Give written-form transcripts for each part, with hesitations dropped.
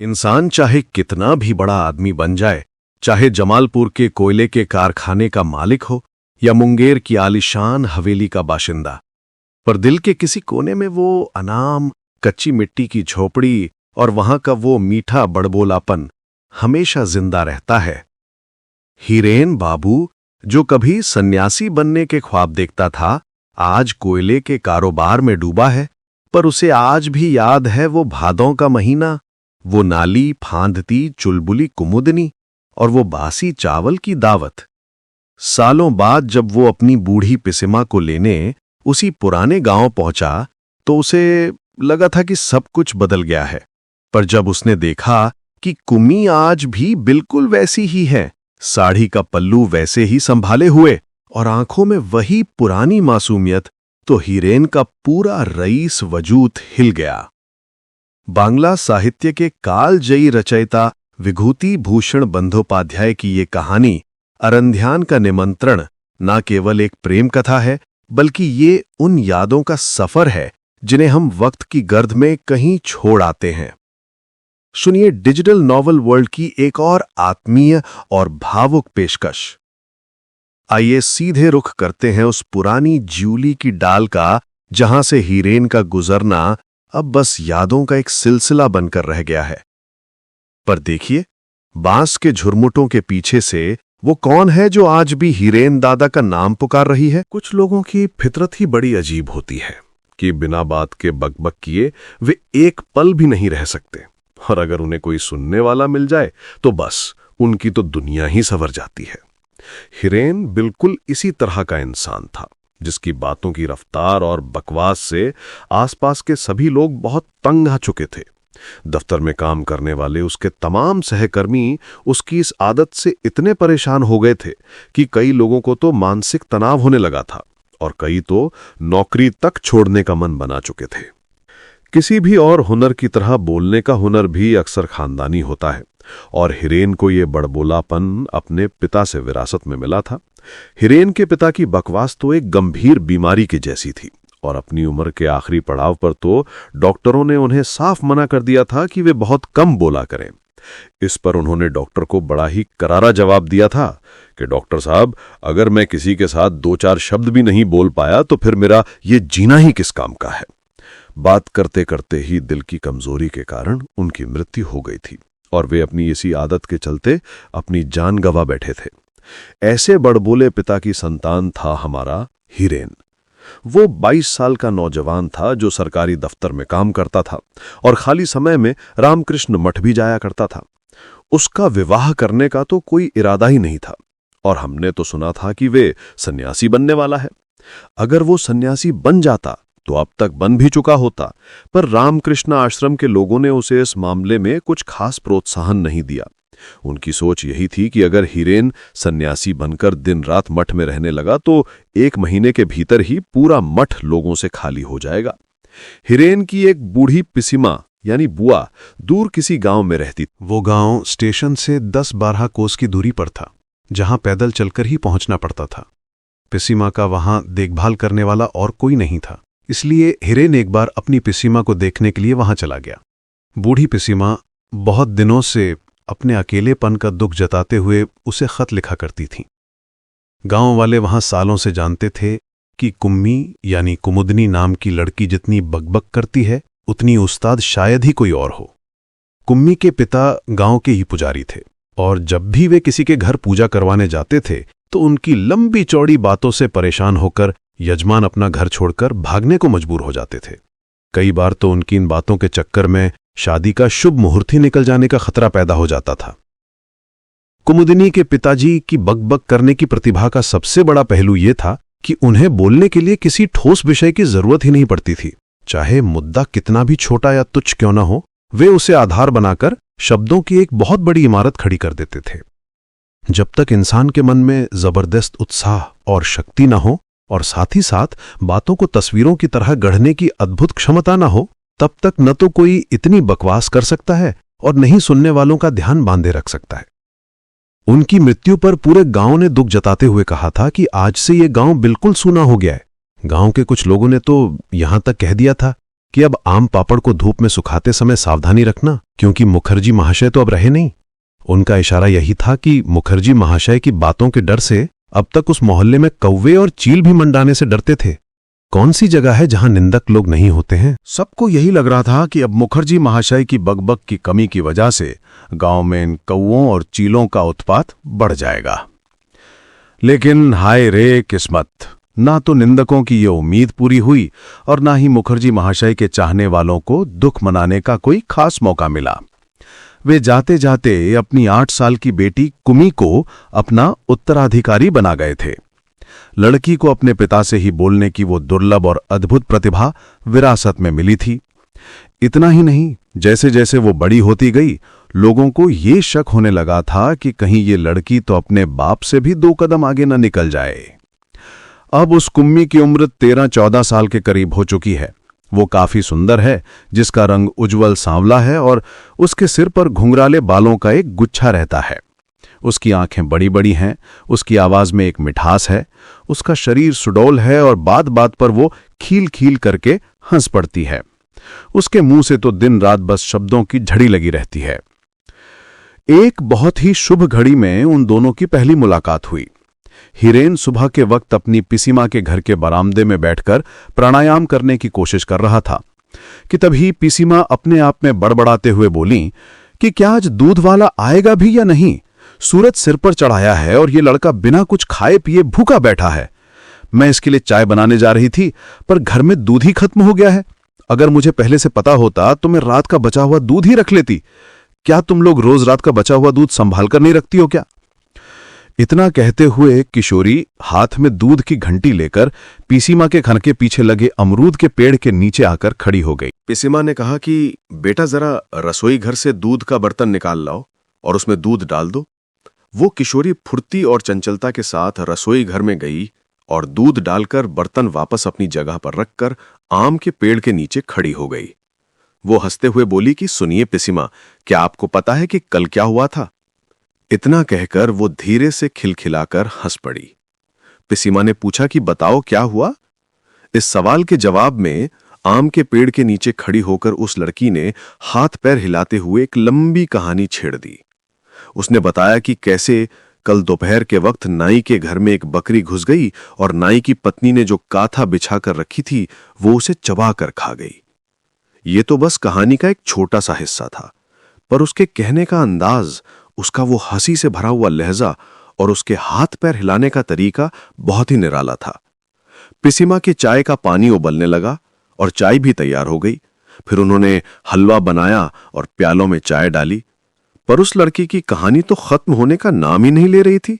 इंसान चाहे कितना भी बड़ा आदमी बन जाए, चाहे जमालपुर के कोयले के कारखाने का मालिक हो या मुंगेर की आलीशान हवेली का बाशिंदा, पर दिल के किसी कोने में वो अनाम, कच्ची मिट्टी की झोपड़ी और वहां का वो मीठा बड़बोलापन हमेशा जिंदा रहता है। हीरेन बाबू, जो कभी सन्यासी बनने के ख्वाब देखता था, आज कोयले के कारोबार में डूबा है, पर उसे आज भी याद है वो भादों का महीना, वो नाली फांदती चुलबुली कुमुदनी और वो बासी चावल की दावत। सालों बाद जब वो अपनी बूढ़ी पिसिमा को लेने उसी पुराने गांव पहुंचा, तो उसे लगा था कि सब कुछ बदल गया है। पर जब उसने देखा कि कुम्मी आज भी बिल्कुल वैसी ही है, साड़ी का पल्लू वैसे ही संभाले हुए और आंखों में वही पुरानी मासूमियत, तो हीरेन का पूरा रईस वजूद हिल गया। बांग्ला साहित्य के कालजयी रचयिता विभूति भूषण बंदोपाध्याय की ये कहानी अरंध्यान का निमंत्रण न केवल एक प्रेम कथा है, बल्कि ये उन यादों का सफर है जिन्हें हम वक्त की गर्द में कहीं छोड़ आते हैं। सुनिए डिजिटल नॉवल वर्ल्ड की एक और आत्मीय और भावुक पेशकश। आइए सीधे रुख करते हैं उस पुरानी ज्यूली की डाल का, जहां से हीरेन का गुजरना अब बस यादों का एक सिलसिला बनकर रह गया है। पर देखिए, बांस के झुरमुटों के पीछे से वो कौन है जो आज भी हीरेन दादा का नाम पुकार रही है। कुछ लोगों की फितरत ही बड़ी अजीब होती है कि बिना बात के बकबक किए वे एक पल भी नहीं रह सकते, और अगर उन्हें कोई सुनने वाला मिल जाए तो बस उनकी तो दुनिया ही संवर जाती है। हीरेन बिल्कुल इसी तरह का इंसान था, जिसकी बातों की रफ्तार और बकवास से आसपास के सभी लोग बहुत तंग आ चुके थे। दफ्तर में काम करने वाले उसके तमाम सहकर्मी उसकी इस आदत से इतने परेशान हो गए थे कि कई लोगों को तो मानसिक तनाव होने लगा था और कई तो नौकरी तक छोड़ने का मन बना चुके थे। किसी भी और हुनर की तरह बोलने का हुनर भी अक्सर खानदानी होता है, और हीरेन को ये बड़बोलापन अपने पिता से विरासत में मिला था। हीरेन के पिता की बकवास तो एक गंभीर बीमारी की जैसी थी, और अपनी उम्र के आखिरी पड़ाव पर तो डॉक्टरों ने उन्हें साफ मना कर दिया था कि वे बहुत कम बोला करें। इस पर उन्होंने डॉक्टर को बड़ा ही करारा जवाब दिया था कि डॉक्टर साहब, अगर मैं किसी के साथ 2-4 शब्द भी नहीं बोल पाया तो फिर मेरा ये जीना ही किस काम का है। बात करते करते ही दिल की कमजोरी के कारण उनकी मृत्यु हो गई थी, और वे अपनी इसी आदत के चलते अपनी जान गंवा बैठे थे। ऐसे बड़बोले पिता की संतान था हमारा हीरेन। वो 22 साल का नौजवान था जो सरकारी दफ्तर में काम करता था और खाली समय में रामकृष्ण मठ भी जाया करता था। उसका विवाह करने का तो कोई इरादा ही नहीं था, और हमने तो सुना था कि वे सन्यासी बनने वाला है। अगर वो सन्यासी बन जाता तो अब तक बन भी चुका होता, पर रामकृष्ण आश्रम के लोगों ने उसे इस मामले में कुछ खास प्रोत्साहन नहीं दिया। उनकी सोच यही थी कि अगर हीरेन सन्यासी बनकर दिन रात मठ में रहने लगा तो 1 महीने के भीतर ही पूरा मठ लोगों से खाली हो जाएगा। हीरेन की एक बूढ़ी पिसिमा यानी बुआ दूर किसी गांव में रहती। वो गांव स्टेशन से 10-12 कोस की दूरी पर था, जहां पैदल चलकर ही पहुंचना पड़ता था। पिसिमा का वहां देखभाल करने वाला और कोई नहीं था, इसलिए हीरेन एक बार अपनी पिसिमा को देखने के लिए वहां चला गया। बूढ़ी पिसिमा बहुत दिनों से अपने अकेलेपन का दुख जताते हुए उसे खत लिखा करती थीं। गांव वाले वहां सालों से जानते थे कि कुम्मी यानी कुमुदनी नाम की लड़की जितनी बकबक करती है, उतनी उस्ताद शायद ही कोई और हो। कुम्मी के पिता गांव के ही पुजारी थे, और जब भी वे किसी के घर पूजा करवाने जाते थे तो उनकी लंबी चौड़ी बातों से परेशान होकर यजमान अपना घर छोड़कर भागने को मजबूर हो जाते थे। कई बार तो उनकी इन बातों के चक्कर में शादी का शुभ मुहूर्त ही निकल जाने का खतरा पैदा हो जाता था। कुमुदिनी के पिताजी की बकबक करने की प्रतिभा का सबसे बड़ा पहलू यह था कि उन्हें बोलने के लिए किसी ठोस विषय की जरूरत ही नहीं पड़ती थी। चाहे मुद्दा कितना भी छोटा या तुच्छ क्यों न हो, वे उसे आधार बनाकर शब्दों की एक बहुत बड़ी इमारत खड़ी कर देते थे। जब तक इंसान के मन में जबरदस्त उत्साह और शक्ति न हो, और साथ ही साथ बातों को तस्वीरों की तरह गढ़ने की अद्भुत क्षमता न हो, तब तक न तो कोई इतनी बकवास कर सकता है और न ही सुनने वालों का ध्यान बांधे रख सकता है। उनकी मृत्यु पर पूरे गांव ने दुख जताते हुए कहा था कि आज से ये गांव बिल्कुल सूना हो गया है। गांव के कुछ लोगों ने तो यहां तक कह दिया था कि अब आम पापड़ को धूप में सुखाते समय सावधानी रखना, क्योंकि मुखर्जी महाशय तो अब रहे नहीं। उनका इशारा यही था कि मुखर्जी महाशय की बातों के डर से अब तक उस मोहल्ले में कौवे और चील भी मंडाने से डरते थे। कौन सी जगह है जहां निंदक लोग नहीं होते हैं? सबको यही लग रहा था कि अब मुखर्जी महाशय की बकबक की कमी की वजह से गांव में इन कौवों और चीलों का उत्पात बढ़ जाएगा। लेकिन हाय रे किस्मत, ना तो निंदकों की ये उम्मीद पूरी हुई और ना ही मुखर्जी महाशय के चाहने वालों को दुख मनाने का कोई खास मौका मिला। वे जाते जाते अपनी 8 साल की बेटी कुमी को अपना उत्तराधिकारी बना गए थे। लड़की को अपने पिता से ही बोलने की वो दुर्लभ और अद्भुत प्रतिभा विरासत में मिली थी। इतना ही नहीं, जैसे जैसे वो बड़ी होती गई, लोगों को ये शक होने लगा था कि कहीं ये लड़की तो अपने बाप से भी 2 कदम आगे न निकल जाए। अब उस कुम्मी की उम्र 13-14 साल के करीब हो चुकी है। वो काफी सुंदर है, जिसका रंग उज्ज्वल सांवला है और उसके सिर पर घुंघराले बालों का एक गुच्छा रहता है। उसकी आंखें बड़ी बड़ी हैं, उसकी आवाज में एक मिठास है, उसका शरीर सुडौल है और बात बात पर वो खील खील करके हंस पड़ती है। उसके मुंह से तो दिन रात बस शब्दों की झड़ी लगी रहती है। एक बहुत ही शुभ घड़ी में उन दोनों की पहली मुलाकात हुई। हिरेन सुबह के वक्त अपनी पिसीमा के घर के बरामदे में बैठकर प्राणायाम करने की कोशिश कर रहा था कि तभी पिसीमा अपने आप में बड़बड़ाते हुए बोली कि क्या आज दूध वाला आएगा भी या नहीं? सूरज सिर पर चढ़ाया है और ये लड़का बिना कुछ खाए पिए भूखा बैठा है। मैं इसके लिए चाय बनाने जा रही थी, पर घर में दूध ही खत्म हो गया है। अगर मुझे पहले से पता होता तो मैं रात का बचा हुआ दूध ही रख लेती। क्या तुम लोग रोज रात का बचा हुआ दूध संभाल कर नहीं रखती हो क्या? इतना कहते हुए किशोरी हाथ में दूध की घंटी लेकर पिसीमा के घर के पीछे लगे अमरूद के पेड़ के नीचे आकर खड़ी हो गई। पिसीमा ने कहा कि बेटा जरा रसोई घर से दूध का बर्तन निकाल लाओ और उसमें दूध डाल दो। वो किशोरी फुर्ती और चंचलता के साथ रसोई घर में गई और दूध डालकर बर्तन वापस अपनी जगह पर रखकर आम के पेड़ के नीचे खड़ी हो गई। वो हंसते हुए बोली कि सुनिए पिसीमा, क्या आपको पता है कि कल क्या हुआ था? इतना कहकर वो धीरे से खिलखिलाकर हंस पड़ी। पिसीमा ने पूछा कि बताओ क्या हुआ? इस सवाल के जवाब में आम के पेड़ के नीचे खड़ी होकर उस लड़की ने हाथ पैर हिलाते हुए एक लंबी कहानी छेड़ दी। उसने बताया कि कैसे कल दोपहर के वक्त नाई के घर में एक बकरी घुस गई और नाई की पत्नी ने जो काथा बिछाकर रखी थी वो उसे चबा कर खा गई। ये तो बस कहानी का एक छोटा सा हिस्सा था, पर उसके कहने का अंदाज, उसका वो हंसी से भरा हुआ लहजा और उसके हाथ पैर हिलाने का तरीका बहुत ही निराला था। पिसीमा के चाय का पानी उबलने लगा और चाय भी तैयार हो गई। फिर उन्होंने हलवा बनाया और प्यालों में चाय डाली, पर उस लड़की की कहानी तो खत्म होने का नाम ही नहीं ले रही थी।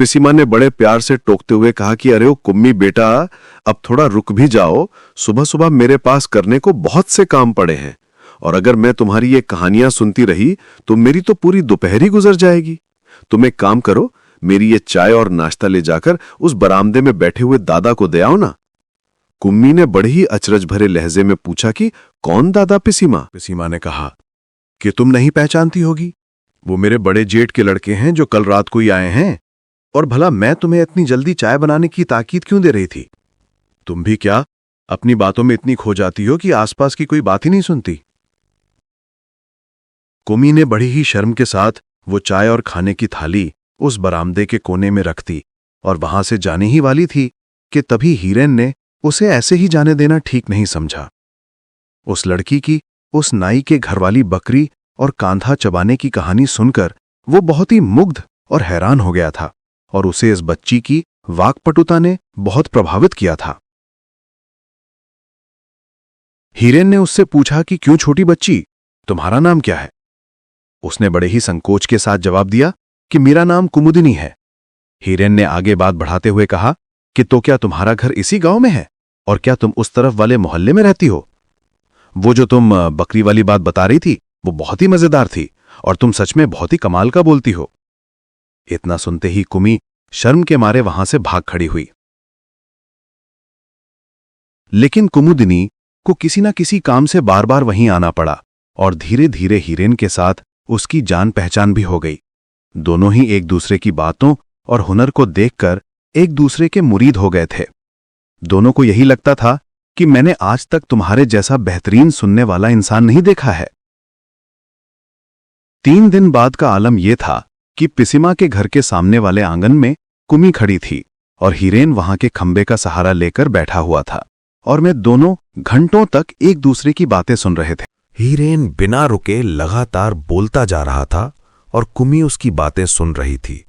पिसीमा ने बड़े प्यार से टोकते हुए कहा कि अरे ओ कुम्मी बेटा, अब थोड़ा रुक भी जाओ। सुबह सुबह मेरे पास करने को बहुत से काम पड़े हैं और अगर मैं तुम्हारी ये कहानियां सुनती रही तो मेरी तो पूरी दोपहर ही गुजर जाएगी। तुम एक काम करो, मेरी ये चाय और नाश्ता ले जाकर उस बरामदे में बैठे हुए दादा को दे आओ ना। कुम्मी ने बड़े ही अचरज भरे लहजे में पूछा कि कौन दादा पिसीमा? पिसीमा ने कहा कि तुम नहीं पहचानती होगी, वो मेरे बड़े जेठ के लड़के हैं जो कल रात को ही आए हैं। और भला मैं तुम्हें इतनी जल्दी चाय बनाने की ताकीद क्यों दे रही थी? तुम भी क्या अपनी बातों में इतनी खो जाती हो कि आसपास की कोई बात ही नहीं सुनती? कुमी ने बड़ी ही शर्म के साथ वो चाय और खाने की थाली उस बरामदे के कोने में रख दी और वहां से जाने ही वाली थी कि तभी हीरेन ने उसे ऐसे ही जाने देना ठीक नहीं समझा। उस लड़की की उस नाई के घरवाली बकरी और कांधा चबाने की कहानी सुनकर वो बहुत ही मुग्ध और हैरान हो गया था और उसे इस बच्ची की वाक्पटुता ने बहुत प्रभावित किया था। हीरेन ने उससे पूछा कि क्यों छोटी बच्ची, तुम्हारा नाम क्या है? उसने बड़े ही संकोच के साथ जवाब दिया कि मेरा नाम कुमुदिनी है। हीरेन ने आगे बात बढ़ाते हुए कहा कि तो क्या तुम्हारा घर इसी गांव में है और क्या तुम उस तरफ वाले मोहल्ले में रहती हो? वो जो तुम बकरी वाली बात बता रही थी वो बहुत ही मजेदार थी और तुम सच में बहुत ही कमाल का बोलती हो। इतना सुनते ही कुमी शर्म के मारे वहां से भाग खड़ी हुई। लेकिन कुमुदिनी को किसी न किसी काम से बार बार वहीं आना पड़ा और धीरे धीरे हीरेन के साथ उसकी जान पहचान भी हो गई। दोनों ही एक दूसरे की बातों और हुनर को देखकर एक दूसरे के मुरीद हो गए थे। दोनों को यही लगता था कि मैंने आज तक तुम्हारे जैसा बेहतरीन सुनने वाला इंसान नहीं देखा है। 3 दिन बाद का आलम यह था कि पिसीमा के घर के सामने वाले आंगन में कुमी खड़ी थी और हीरेन वहां के खंबे का सहारा लेकर बैठा हुआ था, और मैं दोनों घंटों तक एक दूसरे की बातें सुन रहे थे। हीरेन बिना रुके लगातार बोलता जा रहा था और कुमी उसकी बातें सुन रही थी,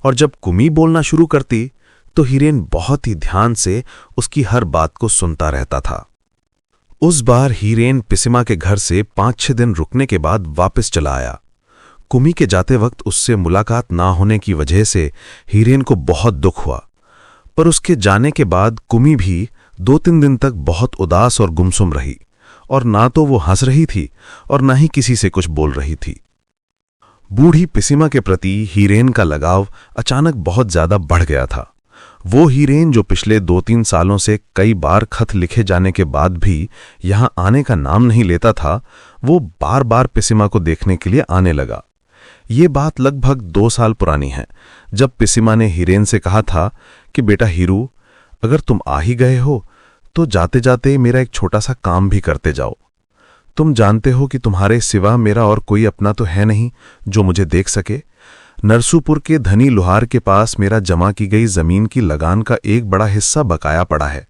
और जब कुमी बोलना शुरू करती तो हीरेन बहुत ही ध्यान से उसकी हर बात को सुनता रहता था। उस बार हीरेन पिसीमा के घर से 5-6 दिन रुकने के बाद वापस चला आया। कुमी के जाते वक्त उससे मुलाकात ना होने की वजह से हीरेन को बहुत दुख हुआ, पर उसके जाने के बाद कुमी भी 2-3 दिन तक बहुत उदास और गुमसुम रही, और ना तो वो हंस रही थी और ना ही किसी से कुछ बोल रही थी। बूढ़ी पिसीमा के प्रति हीरेन का लगाव अचानक बहुत ज्यादा बढ़ गया था। वो हीरेन जो पिछले 2-3 सालों से कई बार खत लिखे जाने के बाद भी यहां आने का नाम नहीं लेता था, वो बार बार पिसीमा को देखने के लिए आने लगा। ये बात लगभग 2 साल पुरानी है, जब पिसीमा ने हीरेन से कहा था कि बेटा हीरू, अगर तुम आ ही गए हो तो जाते जाते मेरा एक छोटा सा काम भी करते जाओ। तुम जानते हो कि तुम्हारे सिवा मेरा और कोई अपना तो है नहीं जो मुझे देख सके। नरसूपुर के धनी लुहार के पास मेरा जमा की गई जमीन की लगान का एक बड़ा हिस्सा बकाया पड़ा है।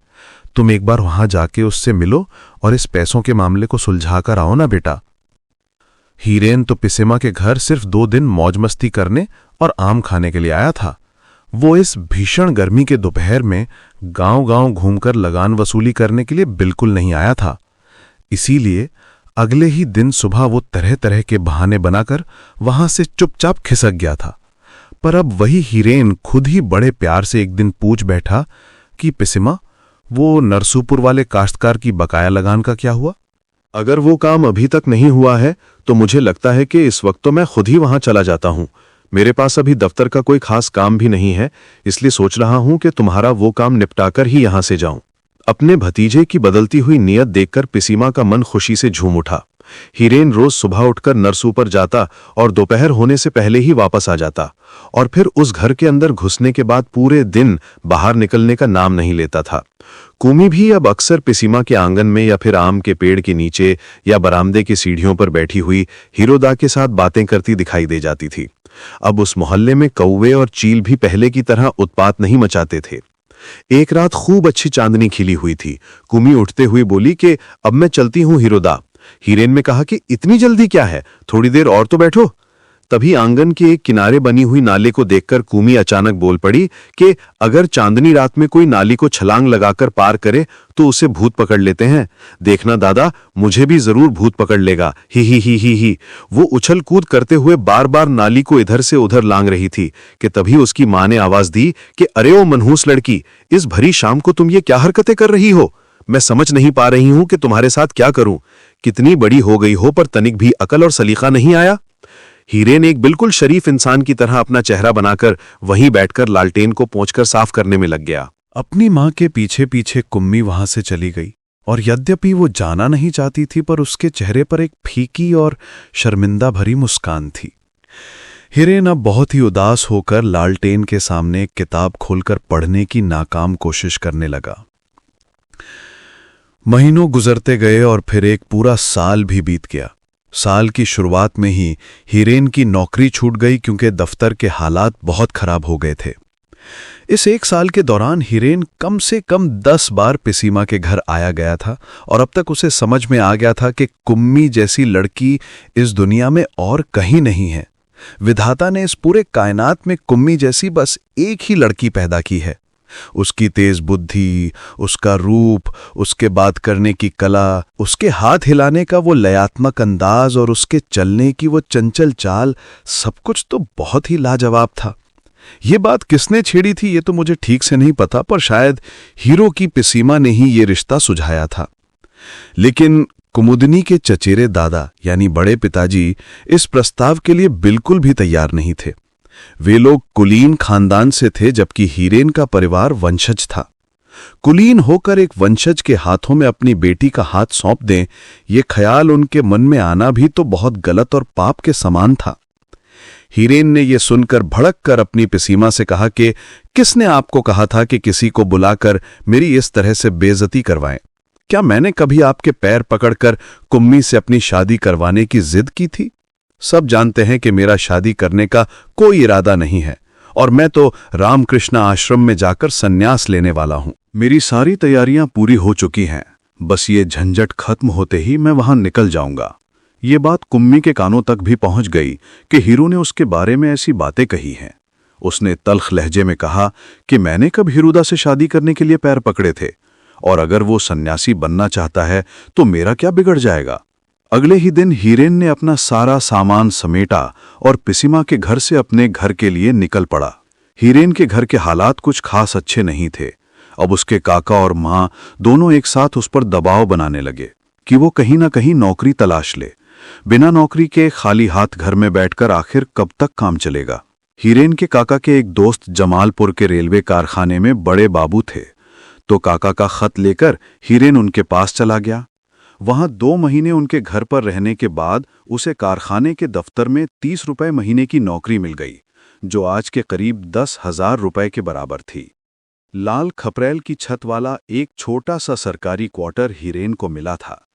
तुम एक बार वहां जाके उससे मिलो और इस पैसों के मामले को सुलझा कर आओ ना बेटा। हीरेन तो पिसीमा के घर सिर्फ 2 दिन मौज मस्ती करने और आम खाने के लिए आया था। वो इस भीषण गर्मी के दोपहर में गांव-गांव घूमकर लगान वसूली करने के लिए बिल्कुल नहीं आया था। इसीलिए अगले ही दिन सुबह वो तरह तरह के बहाने बनाकर वहां से चुपचाप खिसक गया था। पर अब वही हीरेन खुद ही बड़े प्यार से एक दिन पूछ बैठा कि पिसीमा, वो नरसूपुर वाले काश्तकार की बकाया लगान का क्या हुआ? अगर वो काम अभी तक नहीं हुआ है तो मुझे लगता है कि इस वक्त तो मैं खुद ही वहां चला जाता हूं। मेरे पास अभी दफ्तर का कोई खास काम भी नहीं है, इसलिए सोच रहा हूं कि तुम्हारा वो काम निपटाकर ही यहां से जाऊं। अपने भतीजे की बदलती हुई नीयत देखकर पिसीमा का मन खुशी से झूम उठा। हीरेन रोज सुबह उठकर नरसूपुर जाता और दोपहर होने से पहले ही वापस आ जाता, और फिर उस घर के अंदर घुसने के बाद पूरे दिन बाहर निकलने का नाम नहीं लेता था। कुमी भी अब अक्सर पिसीमा के आंगन में या फिर आम के पेड़ के नीचे या बरामदे की सीढ़ियों पर बैठी हुई हीरोदा के साथ बातें करती दिखाई दे जाती थी। अब उस मोहल्ले में कौवे और चील भी पहले की तरह उत्पात नहीं मचाते थे। एक रात खूब अच्छी चांदनी खिली हुई थी। कुमी उठते हुए बोली कि अब मैं चलती हूं हीरोदा। हीरेन में कहा कि इतनी जल्दी क्या है, थोड़ी देर और तो बैठो। तभी आंगन के एक किनारे बनी हुई नाले को देखकर कुमी अचानक बोल पड़ी कि अगर चांदनी रात में कोई नाली को छलांग लगाकर पार करे तो उसे भूत पकड़ लेते हैं। देखना दादा, मुझे भी जरूर भूत पकड़ लेगा। ही। वो उछल कूद करते हुए बार बार नाली को इधर से उधर लांग रही थी कि तभी उसकी मां ने आवाज दी कि अरे ओ मनहूस लड़की, इस भरी शाम को तुम ये क्या हरकतें कर रही हो? मैं समझ नहीं पा रही हूं कि तुम्हारे साथ क्या करूं। कितनी बड़ी हो गई हो पर तनिक भी अकल और सलीका नहीं आया। हीरेन एक बिल्कुल शरीफ इंसान की तरह अपना चेहरा बनाकर वहीं बैठकर लालटेन को पोंछकर साफ करने में लग गया। अपनी मां के पीछे पीछे कुम्मी वहां से चली गई, और यद्यपि वो जाना नहीं चाहती थी पर उसके चेहरे पर एक फीकी और शर्मिंदा भरी मुस्कान थी। हीरेन अब बहुत ही उदास होकर लालटेन के सामने एक किताब खोलकर पढ़ने की नाकाम कोशिश करने लगा। महीनों गुजरते गए और फिर एक पूरा साल भी बीत गया। साल की शुरुआत में ही हीरेन की नौकरी छूट गई क्योंकि दफ्तर के हालात बहुत खराब हो गए थे। इस 1 साल के दौरान हीरेन कम से कम 10 बार पिसीमा के घर आया गया था, और अब तक उसे समझ में आ गया था कि कुम्मी जैसी लड़की इस दुनिया में और कहीं नहीं है। विधाता ने इस पूरे कायनात में कुम्मी जैसी बस एक ही लड़की पैदा की है। उसकी तेज बुद्धि, उसका रूप, उसके बात करने की कला, उसके हाथ हिलाने का वो लयात्मक अंदाज और उसके चलने की वो चंचल चाल, सब कुछ तो बहुत ही लाजवाब था। ये बात किसने छेड़ी थी ये तो मुझे ठीक से नहीं पता, पर शायद हीरो की पिसीमा ने ही ये रिश्ता सुझाया था। लेकिन कुमुदनी के चचेरे दादा यानी बड़े पिताजी इस प्रस्ताव के लिए बिल्कुल भी तैयार नहीं थे। वे लोग कुलीन खानदान से थे, जबकि हीरेन का परिवार वंशज था। कुलीन होकर एक वंशज के हाथों में अपनी बेटी का हाथ सौंप दें, ये ख्याल उनके मन में आना भी तो बहुत गलत और पाप के समान था। हीरेन ने यह सुनकर भड़क कर अपनी पिसीमा से कहा कि किसने आपको कहा था कि किसी को बुलाकर मेरी इस तरह से बेइज्जती करवाएं? क्या मैंने कभी आपके पैर पकड़कर कुम्मी से अपनी शादी करवाने की जिद की थी? सब जानते हैं कि मेरा शादी करने का कोई इरादा नहीं है और मैं तो रामकृष्ण आश्रम में जाकर संन्यास लेने वाला हूं। मेरी सारी तैयारियां पूरी हो चुकी हैं, बस ये झंझट खत्म होते ही मैं वहां निकल जाऊंगा। ये बात कुम्मी के कानों तक भी पहुंच गई कि हीरू ने उसके बारे में ऐसी बातें कही हैं। उसने तल्ख लहजे में कहा कि मैंने कब हीरूदा से शादी करने के लिए पैर पकड़े थे, और अगर वो सन्यासी बनना चाहता है तो मेरा क्या बिगड़ जाएगा। अगले ही दिन हीरेन ने अपना सारा सामान समेटा और पिसीमा के घर से अपने घर के लिए निकल पड़ा। हीरेन के घर के हालात कुछ खास अच्छे नहीं थे। अब उसके काका और मां दोनों एक साथ उस पर दबाव बनाने लगे कि वो कहीं ना कहीं नौकरी तलाश ले। बिना नौकरी के खाली हाथ घर में बैठकर आखिर कब तक काम चलेगा। हीरेन के काका के एक दोस्त जमालपुर के रेलवे कारखाने में बड़े बाबू थे, तो काका का खत लेकर हीरेन उनके पास चला गया। वहां 2 महीने उनके घर पर रहने के बाद उसे कारखाने के दफ्तर में 30 रुपए महीने की नौकरी मिल गई, जो आज के करीब 10,000 रुपए के बराबर थी। लाल खपरेल की छत वाला एक छोटा सा सरकारी क्वार्टर हीरेन को मिला था।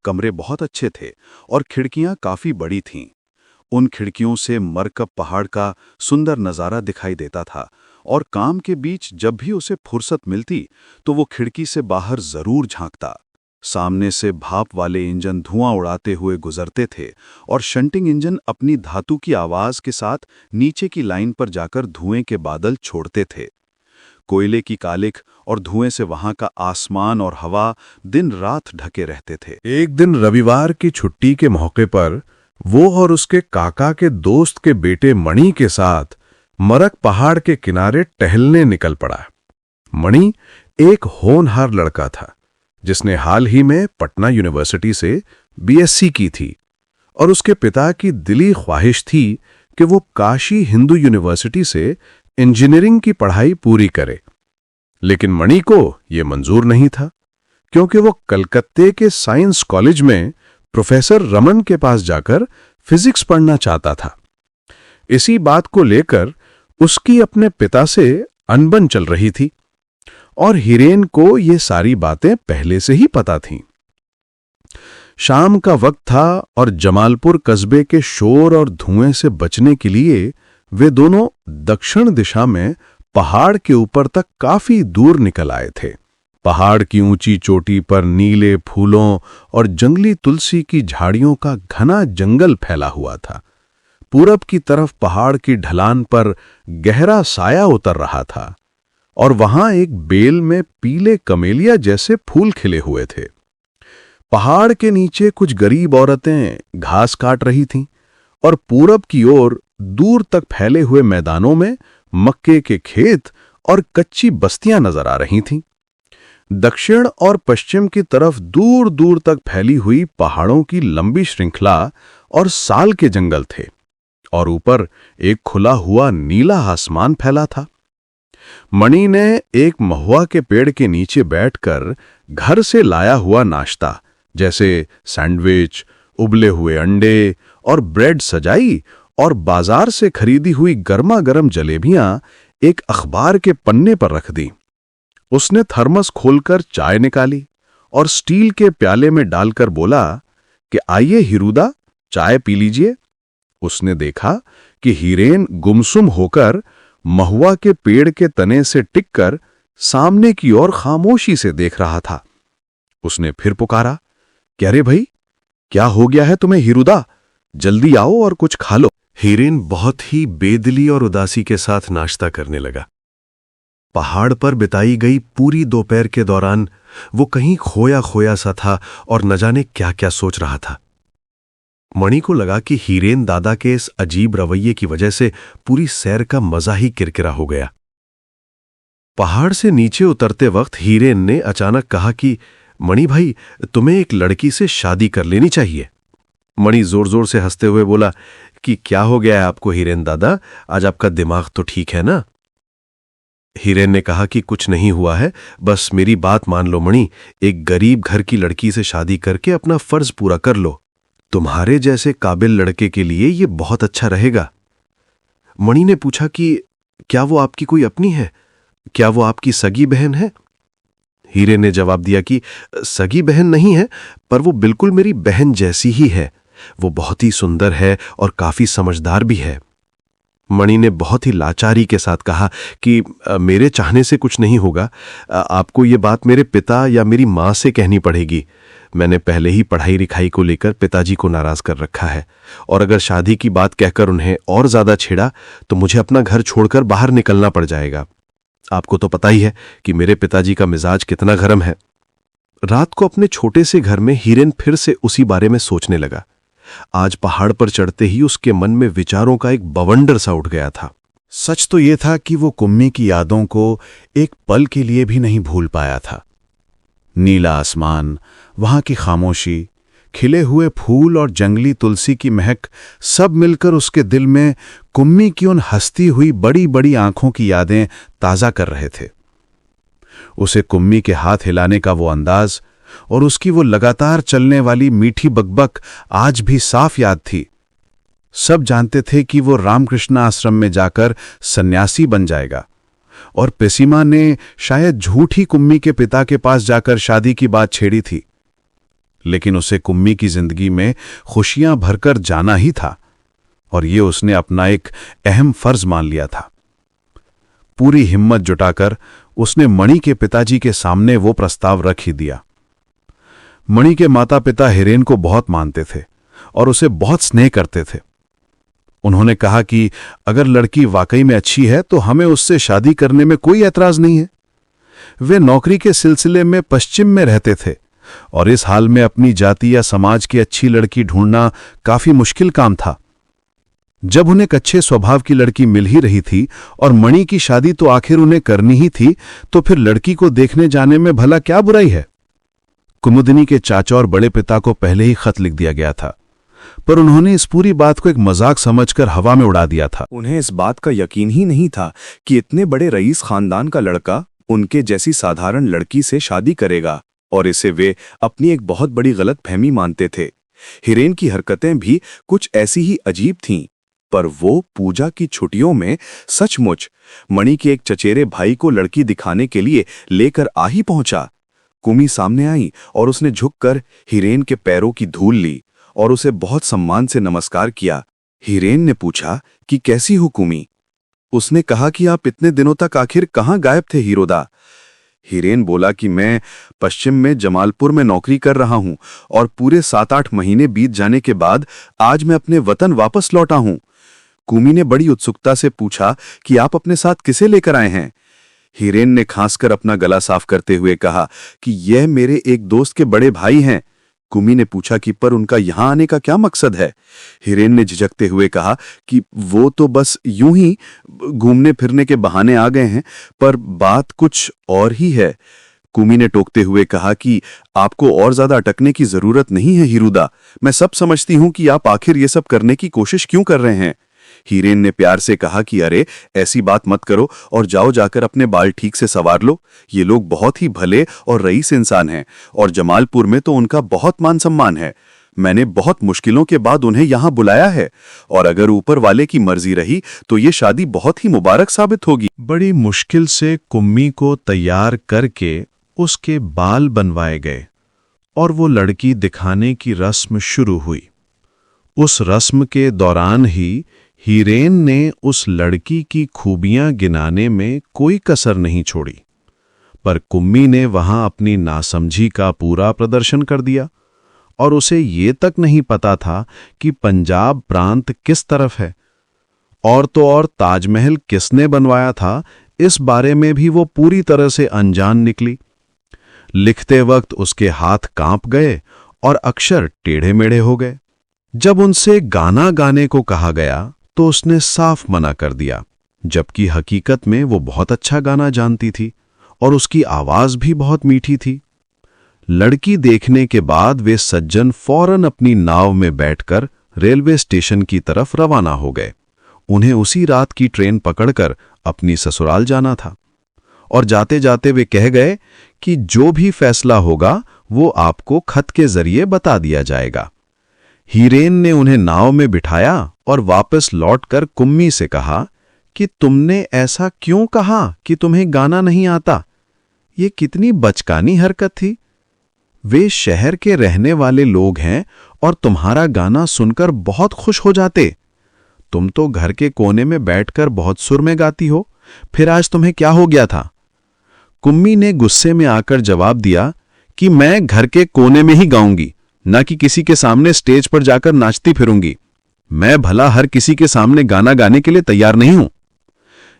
कमरे बहुत अच्छे थे और खिड़कियां काफी बड़ी थीं। उन खिड़कियों से मरकब पहाड़ का सुंदर नजारा दिखाई देता था, और काम के बीच जब भी उसे फुर्सत मिलती तो वो खिड़की से बाहर जरूर झांकता। सामने से भाप वाले इंजन धुआं उड़ाते हुए गुजरते थे और शंटिंग इंजन अपनी धातु की आवाज के साथ नीचे की लाइन पर जाकर धुएं के बादल छोड़ते थे। कोयले की कालिख और धुएं से वहां का आसमान और हवा दिन रात ढके रहते थे। एक दिन रविवार की छुट्टी के मौके पर वो और उसके काका के दोस्त के बेटे मणि के साथ मरक पहाड़ के किनारे टहलने निकल पड़ा। मणि एक होनहार लड़का था जिसने हाल ही में पटना यूनिवर्सिटी से बीएससी की थी, और उसके पिता की दिली ख्वाहिश थी कि वो काशी हिंदू यूनिवर्सिटी से इंजीनियरिंग की पढ़ाई पूरी करे। लेकिन मणि को यह मंजूर नहीं था, क्योंकि वो कलकत्ते के साइंस कॉलेज में प्रोफेसर रमन के पास जाकर फिजिक्स पढ़ना चाहता था। इसी बात को लेकर उसकी अपने पिता से अनबन चल रही थी, और हीरेन को ये सारी बातें पहले से ही पता थीं। शाम का वक्त था और जमालपुर कस्बे के शोर और धुएं से बचने के लिए वे दोनों दक्षिण दिशा में पहाड़ के ऊपर तक काफी दूर निकल आए थे। पहाड़ की ऊंची चोटी पर नीले फूलों और जंगली तुलसी की झाड़ियों का घना जंगल फैला हुआ था। पूरब की तरफ पहाड़ की ढलान पर गहरा साया उतर रहा था, और वहां एक बेल में पीले कमेलिया जैसे फूल खिले हुए थे। पहाड़ के नीचे कुछ गरीब औरतें घास काट रही थीं, और पूरब की ओर दूर तक फैले हुए मैदानों में मक्के के खेत और कच्ची बस्तियां नजर आ रही थीं। दक्षिण और पश्चिम की तरफ दूर दूर तक फैली हुई पहाड़ों की लंबी श्रृंखला और साल के जंगल थे, और ऊपर एक खुला हुआ नीला आसमान फैला था। मणि ने एक महुआ के पेड़ के नीचे बैठकर घर से लाया हुआ नाश्ता जैसे सैंडविच, उबले हुए अंडे और ब्रेड सजाई, और बाजार से खरीदी हुई गर्मा गर्म जलेबियां एक अखबार के पन्ने पर रख दी। उसने थर्मस खोलकर चाय निकाली और स्टील के प्याले में डालकर बोला कि आइए हीरूदा, चाय पी लीजिए। उसने देखा कि हीरेन गुमसुम होकर महुआ के पेड़ के तने से टिककर सामने की ओर खामोशी से देख रहा था। उसने फिर पुकारा, क्या रे भाई, क्या हो गया है तुम्हें हीरूदा? जल्दी आओ और कुछ खा लो। हीरेन बहुत ही बेदिली और उदासी के साथ नाश्ता करने लगा। पहाड़ पर बिताई गई पूरी दोपहर के दौरान वो कहीं खोया खोया सा था और न जाने क्या क्या सोच रहा था। मणि को लगा कि हीरेन दादा के इस अजीब रवैये की वजह से पूरी सैर का मजा ही किरकिरा हो गया। पहाड़ से नीचे उतरते वक्त हीरेन ने अचानक कहा कि मणि भाई, तुम्हें एक लड़की से शादी कर लेनी चाहिए। मणि जोर जोर से हंसते हुए बोला कि क्या हो गया है आपको हीरेन दादा, आज आपका दिमाग तो ठीक है ना? हीरेन ने कहा कि कुछ नहीं हुआ है, बस मेरी बात मान लो मणि, एक गरीब घर की लड़की से शादी करके अपना फर्ज पूरा कर लो। तुम्हारे जैसे काबिल लड़के के लिए ये बहुत अच्छा रहेगा। मणि ने पूछा कि क्या वो आपकी कोई अपनी है? क्या वो आपकी सगी बहन है? हीरे ने जवाब दिया कि सगी बहन नहीं है, पर वो बिल्कुल मेरी बहन जैसी ही है। वो बहुत ही सुंदर है और काफी समझदार भी है। मणि ने बहुत ही लाचारी के साथ कहा कि मेरे चाहने से कुछ नहीं होगा। आपको ये बात मेरे पिता या मेरी माँ से कहनी पड़ेगी। मैंने पहले ही पढ़ाई लिखाई को लेकर पिताजी को नाराज कर रखा है, और अगर शादी की बात कहकर उन्हें और ज्यादा छेड़ा तो मुझे अपना घर छोड़कर बाहर निकलना पड़ जाएगा। आपको तो पता ही है कि मेरे पिताजी का मिजाज कितना गर्म है। रात को अपने छोटे से घर में हीरेन फिर से उसी बारे में सोचने लगा। आज पहाड़ पर चढ़ते ही उसके मन में विचारों का एक बवंडर सा उठ गया था। सच तो ये था कि वो कुम्मी की यादों को एक पल के लिए भी नहीं भूल पाया था। नीला आसमान, वहां की खामोशी, खिले हुए फूल और जंगली तुलसी की महक, सब मिलकर उसके दिल में कुम्मी की उन हंसती हुई बड़ी बड़ी आंखों की यादें ताजा कर रहे थे। उसे कुम्मी के हाथ हिलाने का वो अंदाज और उसकी वो लगातार चलने वाली मीठी बकबक आज भी साफ याद थी। सब जानते थे कि वो रामकृष्ण आश्रम में जाकर सन्यासी बन जाएगा, और पेसीमा ने शायद झूठ ही कुम्मी के पिता के पास जाकर शादी की बात छेड़ी थी। लेकिन उसे कुम्मी की जिंदगी में खुशियां भरकर जाना ही था, और ये उसने अपना एक अहम फर्ज मान लिया था। पूरी हिम्मत जुटाकर उसने मणि के पिताजी के सामने वो प्रस्ताव रख ही दिया। मणि के माता पिता हीरेन को बहुत मानते थे और उसे बहुत स्नेह करते थे। उन्होंने कहा कि अगर लड़की वाकई में अच्छी है तो हमें उससे शादी करने में कोई ऐतराज नहीं है। वे नौकरी के सिलसिले में पश्चिम में रहते थे, और इस हाल में अपनी जाति या समाज की अच्छी लड़की ढूंढना काफी मुश्किल काम था। जब उन्हें एक अच्छे स्वभाव की लड़की मिल ही रही थी और मणि की शादी तो आखिर उन्हें करनी ही थी, तो फिर लड़की को देखने जाने में भला क्या बुराई है। कुमुदिनी के चाचा और बड़े पिता को पहले ही खत लिख दिया गया था, पर उन्होंने इस पूरी बात को एक मजाक समझकर हवा में उड़ा दिया था। उन्हें इस बात का यकीन ही नहीं था कि इतने बड़े रईस खानदान का लड़का उनके जैसी साधारण लड़की से शादी करेगा, और इसे वे अपनी एक बहुत बड़ी गलतफहमी मानते थे। हीरेन की हरकतें भी कुछ ऐसी ही अजीब थीं, पर वो पूजा की छुट्टियों में सचमुच मणि के एक चचेरे भाई को लड़की दिखाने के लिए लेकर आ ही पहुंचा। कुमी सामने आई और उसने झुककर हीरेन के पैरों की धूल ली और उसे बहुत सम्मान से नमस्कार किया। हीरेन ने पूछा कि कैसी हो कुमी? उसने कहा कि आप इतने दिनों तक आखिर कहाँ गायब थे हीरोदा? हीरेन बोला कि मैं पश्चिम में जमालपुर में नौकरी कर रहा हूं, और पूरे 7-8 महीने बीत जाने के बाद आज मैं अपने वतन वापस लौटा हूं। कुमी ने बड़ी उत्सुकता से पूछा कि आप अपने साथ किसे लेकर आए हैं? हीरेन ने खांसकर अपना गला साफ करते हुए कहा कि यह मेरे एक दोस्त के बड़े भाई हैं। कुमी ने पूछा कि पर उनका यहां आने का क्या मकसद है? हीरेन ने झिझकते हुए कहा कि वो तो बस यूं ही घूमने फिरने के बहाने आ गए हैं, पर बात कुछ और ही है। कुमी ने टोकते हुए कहा कि आपको और ज्यादा अटकने की जरूरत नहीं है हीरुदा, मैं सब समझती हूं कि आप आखिर ये सब करने की कोशिश क्यों कर रहे हैं। हीरेन ने प्यार से कहा कि अरे ऐसी बात मत करो और जाओ जाकर अपने बाल ठीक से संवार लो। ये लोग बहुत ही भले और रईस इंसान हैं, और जमालपुर में तो उनका बहुत मान सम्मान है। मैंने बहुत मुश्किलों के बाद उन्हें यहाँ बुलाया है, और अगर ऊपर वाले की मर्जी रही तो ये शादी बहुत ही मुबारक साबित होगी। बड़ी मुश्किल से कुम्मी को तैयार करके उसके बाल बनवाए गए और वो लड़की दिखाने की रस्म शुरू हुई। उस रस्म के दौरान ही हीरेन ने उस लड़की की खूबियां गिनाने में कोई कसर नहीं छोड़ी, पर कुम्मी ने वहां अपनी नासमझी का पूरा प्रदर्शन कर दिया, और उसे ये तक नहीं पता था कि पंजाब प्रांत किस तरफ है, और तो और ताजमहल किसने बनवाया था, इस बारे में भी वो पूरी तरह से अनजान निकली। लिखते वक्त उसके हाथ कांप गए और अक्षर टेढ़े मेढ़े हो गए। जब उनसे गाना गाने को कहा गया तो उसने साफ मना कर दिया, जबकि हकीकत में वो बहुत अच्छा गाना जानती थी और उसकी आवाज भी बहुत मीठी थी। लड़की देखने के बाद वे सज्जन फौरन अपनी नाव में बैठकर रेलवे स्टेशन की तरफ रवाना हो गए। उन्हें उसी रात की ट्रेन पकड़कर अपनी ससुराल जाना था, और जाते जाते वे कह गए कि जो भी फैसला होगा वो आपको खत के जरिए बता दिया जाएगा। हीरेन ने उन्हें नाव में बिठाया और वापस लौटकर कुम्मी से कहा कि तुमने ऐसा क्यों कहा कि तुम्हें गाना नहीं आता? ये कितनी बचकानी हरकत थी। वे शहर के रहने वाले लोग हैं और तुम्हारा गाना सुनकर बहुत खुश हो जाते। तुम तो घर के कोने में बैठकर बहुत सुर में गाती हो, फिर आज तुम्हें क्या हो गया था? कुम्मी ने गुस्से में आकर जवाब दिया कि मैं घर के कोने में ही गाऊंगी, न कि किसी के सामने स्टेज पर जाकर नाचती फिरूंगी। मैं भला हर किसी के सामने गाना गाने के लिए तैयार नहीं हूं।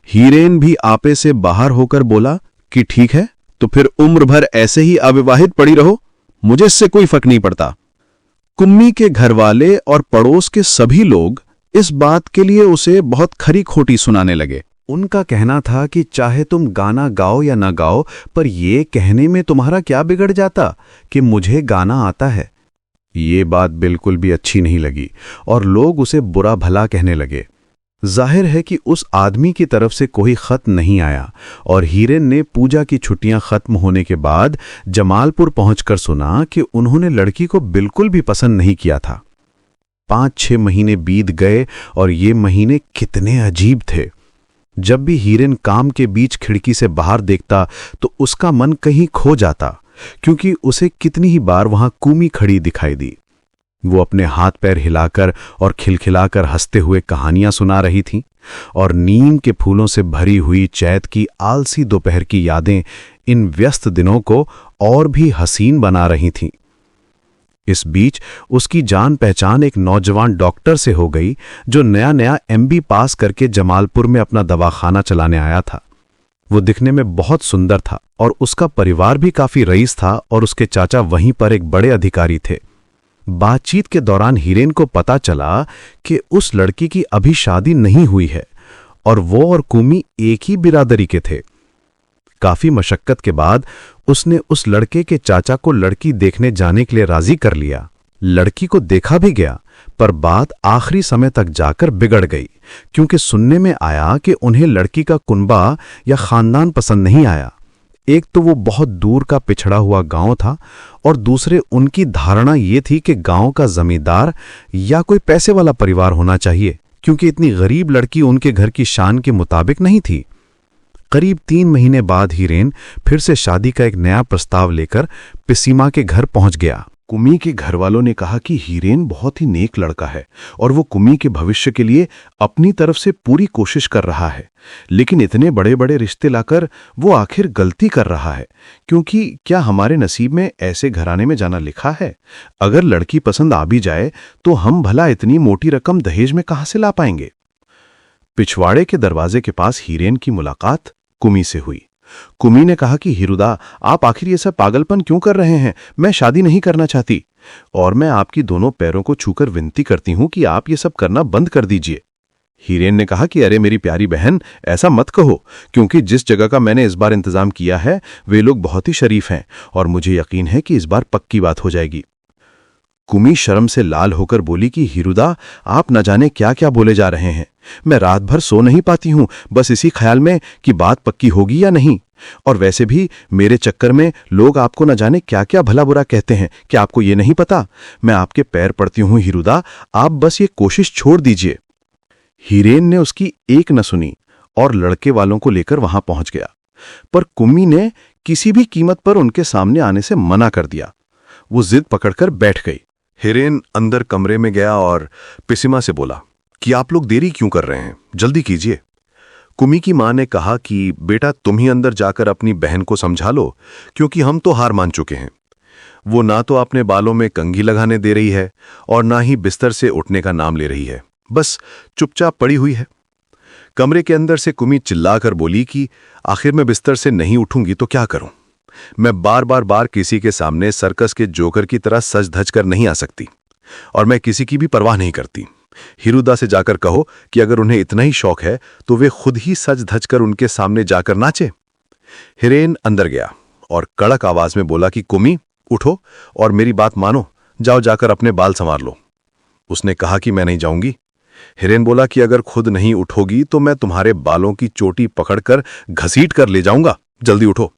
हीरेन भी आपे से बाहर होकर बोला कि ठीक है, तो फिर उम्र भर ऐसे ही अविवाहित पड़ी रहो, मुझे इससे कोई फर्क नहीं पड़ता। कुम्मी के घरवाले और पड़ोस के सभी लोग इस बात के लिए उसे बहुत खरी खोटी सुनाने लगे। उनका कहना था कि चाहे तुम गाना गाओ या ना गाओ, पर यह कहने में तुम्हारा क्या बिगड़ जाता कि मुझे गाना आता है। ये बात बिल्कुल भी अच्छी नहीं लगी और लोग उसे बुरा भला कहने लगे। जाहिर है कि उस आदमी की तरफ से कोई खत नहीं आया और हीरेन ने पूजा की छुट्टियां खत्म होने के बाद जमालपुर पहुंचकर सुना कि उन्होंने लड़की को बिल्कुल भी पसंद नहीं किया था। 5-6 महीने बीत गए और ये महीने कितने अजीब थे। जब भी हीरेन काम के बीच खिड़की से बाहर देखता तो उसका मन कहीं खो जाता, क्योंकि उसे कितनी ही बार वहां कुम्मी खड़ी दिखाई दी। वो अपने हाथ पैर हिलाकर और खिलखिलाकर हंसते हुए कहानियां सुना रही थी और नीम के फूलों से भरी हुई चैत की आलसी दोपहर की यादें इन व्यस्त दिनों को और भी हसीन बना रही थीं। इस बीच उसकी जान पहचान एक नौजवान डॉक्टर से हो गई जो नया नया MB पास करके जमालपुर में अपना दवाखाना चलाने आया था। वो दिखने में बहुत सुंदर था और उसका परिवार भी काफी रईस था और उसके चाचा वहीं पर एक बड़े अधिकारी थे। बातचीत के दौरान हीरेन को पता चला कि उस लड़की की अभी शादी नहीं हुई है और वो और कुम्मी एक ही बिरादरी के थे। काफी मशक्कत के बाद उसने उस लड़के के चाचा को लड़की देखने जाने के लिए राजी कर लिया। लड़की को देखा भी गया, पर बात आखिरी समय तक जाकर बिगड़ गई, क्योंकि सुनने में आया कि उन्हें लड़की का कुनबा या खानदान पसंद नहीं आया। एक तो वो बहुत दूर का पिछड़ा हुआ गांव था और दूसरे उनकी धारणा ये थी कि गांव का जमींदार या कोई पैसे वाला परिवार होना चाहिए, क्योंकि इतनी गरीब लड़की उनके घर की शान के मुताबिक नहीं थी। करीब 3 महीने बाद हीरेन फिर से शादी का एक नया प्रस्ताव लेकर पिसीमा के घर पहुंच गया। कुम्मी के घरवालों ने कहा कि हीरेन बहुत ही नेक लड़का है और वो कुम्मी के भविष्य के लिए अपनी तरफ से पूरी कोशिश कर रहा है, लेकिन इतने बड़े बड़े रिश्ते लाकर वो आखिर गलती कर रहा है, क्योंकि क्या हमारे नसीब में ऐसे घराने में जाना लिखा है? अगर लड़की पसंद आ भी जाए तो हम भला इतनी मोटी रकम दहेज में कहां से ला पाएंगे? पिछवाड़े के दरवाजे के पास हीरेन की मुलाकात कुम्मी से हुई। कुम्मी ने कहा कि हिरुदा, आप आखिर ये सब पागलपन क्यों कर रहे हैं? मैं शादी नहीं करना चाहती और मैं आपकी दोनों पैरों को छूकर विनती करती हूं कि आप ये सब करना बंद कर दीजिए। हीरेन ने कहा कि अरे मेरी प्यारी बहन, ऐसा मत कहो, क्योंकि जिस जगह का मैंने इस बार इंतजाम किया है वे लोग बहुत ही शरीफ हैं और मुझे यकीन है कि इस बार पक्की बात हो जाएगी। कुम्मी शर्म से लाल होकर बोली कि हिरुदा, आप न जाने क्या क्या बोले जा रहे हैं। मैं रात भर सो नहीं पाती हूं, बस इसी ख्याल में कि बात पक्की होगी या नहीं। और वैसे भी मेरे चक्कर में लोग आपको न जाने क्या क्या भला बुरा कहते हैं, क्या आपको ये नहीं पता? मैं आपके पैर पड़ती हूं हिरुदा, आप बस ये कोशिश छोड़ दीजिए। हीरेन ने उसकी एक न सुनी और लड़के वालों को लेकर वहां पहुंच गया, पर कुम्मी ने किसी भी कीमत पर उनके सामने आने से मना कर दिया। वो जिद पकड़कर बैठ गई। हीरेन अंदर कमरे में गया और पिसीमा से बोला कि आप लोग देरी क्यों कर रहे हैं, जल्दी कीजिए। कुम्मी की मां ने कहा कि बेटा तुम ही अंदर जाकर अपनी बहन को समझा लो, क्योंकि हम तो हार मान चुके हैं। वो ना तो अपने बालों में कंघी लगाने दे रही है और ना ही बिस्तर से उठने का नाम ले रही है, बस चुपचाप पड़ी हुई है। कमरे के अंदर से कुम्मी चिल्लाकर बोली कि आखिर मैं बिस्तर से नहीं उठूंगी तो क्या करूं? मैं बार किसी के सामने सर्कस के जोकर की तरह सज धज कर नहीं आ सकती और मैं किसी की भी परवाह नहीं करती। हिरुदा से जाकर कहो कि अगर उन्हें इतना ही शौक है तो वे खुद ही सज धज कर उनके सामने जाकर नाचे। हीरेन अंदर गया और कड़क आवाज में बोला कि कुम्मी उठो और मेरी बात मानो, जाओ जाकर अपने बाल संवार लो। उसने कहा कि मैं नहीं जाऊंगी। हीरेन बोला कि अगर खुद नहीं उठोगी तो मैं तुम्हारे बालों की चोटी पकड़कर घसीट कर ले जाऊंगा, जल्दी उठो।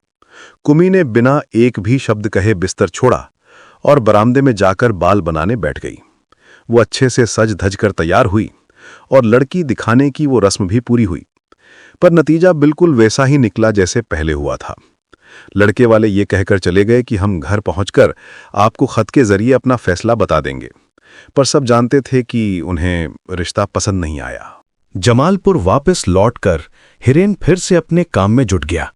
कुम्मी ने बिना एक भी शब्द कहे बिस्तर छोड़ा और बरामदे में जाकर बाल बनाने बैठ गई। वो अच्छे से सज धज कर तैयार हुई और लड़की दिखाने की वो रस्म भी पूरी हुई, पर नतीजा बिल्कुल वैसा ही निकला जैसे पहले हुआ था। लड़के वाले ये कहकर चले गए कि हम घर पहुंचकर आपको खत के जरिए अपना फैसला बता देंगे, पर सब जानते थे कि उन्हें रिश्ता पसंद नहीं आया। जमालपुर वापस लौटकर हिरेन फिर से अपने काम में जुट गया,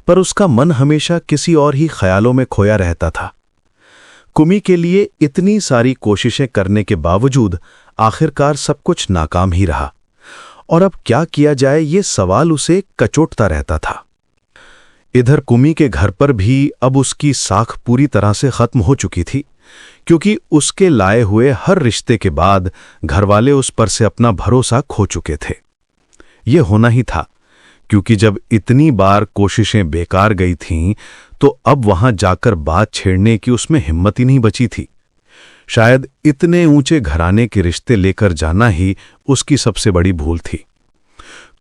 पर उसका मन हमेशा किसी और ही ख्यालों में खोया रहता था। कुमी के लिए इतनी सारी कोशिशें करने के बावजूद आखिरकार सब कुछ नाकाम ही रहा, और अब क्या किया जाए ये सवाल उसे कचोटता रहता था। इधर कुमी के घर पर भी अब उसकी साख पूरी तरह से खत्म हो चुकी थी, क्योंकि उसके लाए हुए हर रिश्ते के बाद घरवाले उस पर से अपना भरोसा खो चुके थे। ये होना ही था, क्योंकि जब इतनी बार कोशिशें बेकार गई थीं तो अब वहां जाकर बात छेड़ने की उसमें हिम्मत ही नहीं बची थी। शायद इतने ऊंचे घराने के रिश्ते लेकर जाना ही उसकी सबसे बड़ी भूल थी।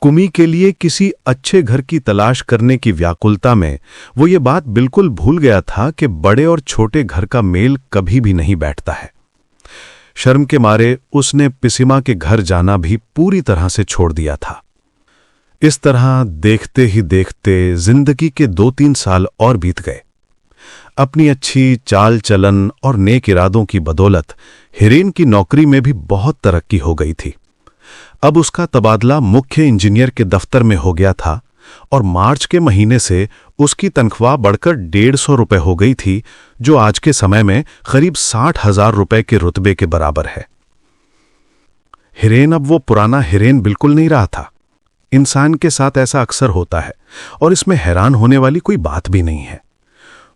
कुमी के लिए किसी अच्छे घर की तलाश करने की व्याकुलता में वो ये बात बिल्कुल भूल गया था कि बड़े और छोटे घर का मेल कभी भी नहीं बैठता है। शर्म के मारे उसने पिसीमा के घर जाना भी पूरी तरह से छोड़ दिया था। इस तरह देखते ही देखते जिंदगी के 2-3 साल और बीत गए। अपनी अच्छी चाल चलन और नेक इरादों की बदौलत हिरेन की नौकरी में भी बहुत तरक्की हो गई थी। अब उसका तबादला मुख्य इंजीनियर के दफ्तर में हो गया था और मार्च के महीने से उसकी तनख्वाह बढ़कर 150 रुपए हो गई थी, जो आज के समय में करीब 60,000 रुपए के रुतबे के बराबर है। हिरेन अब वो पुराना हिरेन बिल्कुल नहीं रहा था। इंसान के साथ ऐसा अक्सर होता है और इसमें हैरान होने वाली कोई बात भी नहीं है।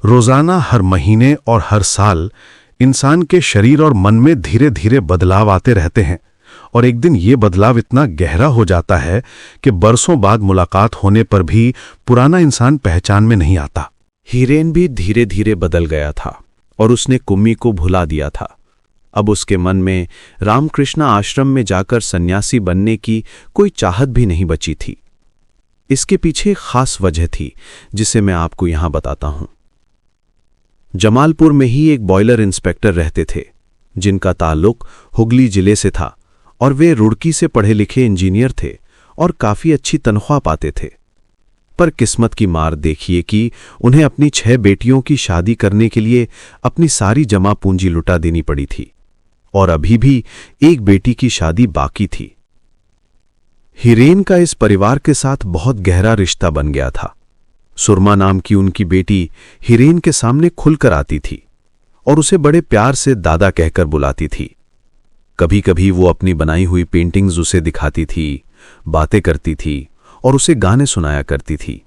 रोजाना, हर महीने और हर साल इंसान के शरीर और मन में धीरे धीरे बदलाव आते रहते हैं, और एक दिन ये बदलाव इतना गहरा हो जाता है कि बरसों बाद मुलाकात होने पर भी पुराना इंसान पहचान में नहीं आता। हिरेन भी धीरे धीरे बदल गया था और उसने कुम्मी को भुला दिया था। अब उसके मन में रामकृष्ण आश्रम में जाकर सन्यासी बनने की कोई चाहत भी नहीं बची थी। इसके पीछे एक खास वजह थी जिसे मैं आपको यहां बताता हूं। जमालपुर में ही एक बॉयलर इंस्पेक्टर रहते थे जिनका ताल्लुक हुगली जिले से था, और वे रुड़की से पढ़े लिखे इंजीनियर थे और काफी अच्छी तनख्वाह पाते थे। पर किस्मत की मार देखिए कि उन्हें अपनी 6 बेटियों की शादी करने के लिए अपनी सारी जमा पूंजी लुटा देनी पड़ी थी, और अभी भी एक बेटी की शादी बाकी थी। हिरेन का इस परिवार के साथ बहुत गहरा रिश्ता बन गया था। सुरमा नाम की उनकी बेटी हिरेन के सामने खुलकर आती थी और उसे बड़े प्यार से दादा कहकर बुलाती थी। कभी कभी वो अपनी बनाई हुई पेंटिंग्स उसे दिखाती थी, बातें करती थी और उसे गाने सुनाया करती थी।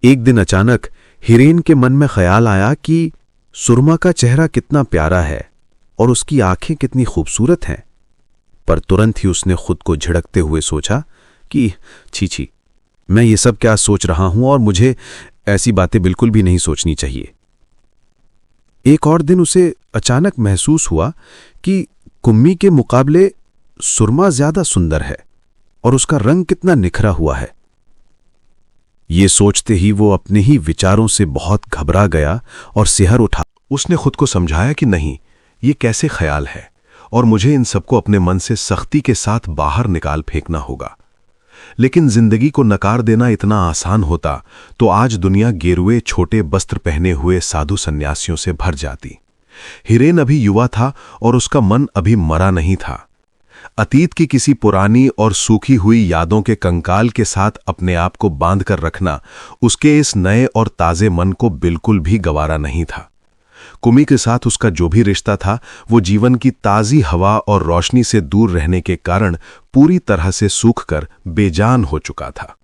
एक दिन अचानक हिरेन के मन में ख्याल आया कि सुरमा का चेहरा कितना प्यारा है और उसकी आंखें कितनी खूबसूरत हैं, पर तुरंत ही उसने खुद को झिड़कते हुए सोचा कि छी, मैं ये सब क्या सोच रहा हूं और मुझे ऐसी बातें बिल्कुल भी नहीं सोचनी चाहिए। एक और दिन उसे अचानक महसूस हुआ कि कुम्मी के मुकाबले सुरमा ज्यादा सुंदर है और उसका रंग कितना निखरा हुआ है। ये सोचते ही वो अपने ही विचारों से बहुत घबरा गया और सिहर उठा। उसने खुद को समझाया कि नहीं, ये कैसे ख्याल है और मुझे इन सबको अपने मन से सख्ती के साथ बाहर निकाल फेंकना होगा। लेकिन जिंदगी को नकार देना इतना आसान होता तो आज दुनिया गेरुए छोटे वस्त्र पहने हुए साधु सन्यासियों से भर जाती। हिरेन अभी युवा था और उसका मन अभी मरा नहीं था। अतीत की किसी पुरानी और सूखी हुई यादों के कंकाल के साथ अपने आप को बांध कर रखना उसके इस नए और ताजे मन को बिल्कुल भी गवारा नहीं था। कुमी के साथ उसका जो भी रिश्ता था वो जीवन की ताज़ी हवा और रोशनी से दूर रहने के कारण पूरी तरह से सूखकर बेजान हो चुका था।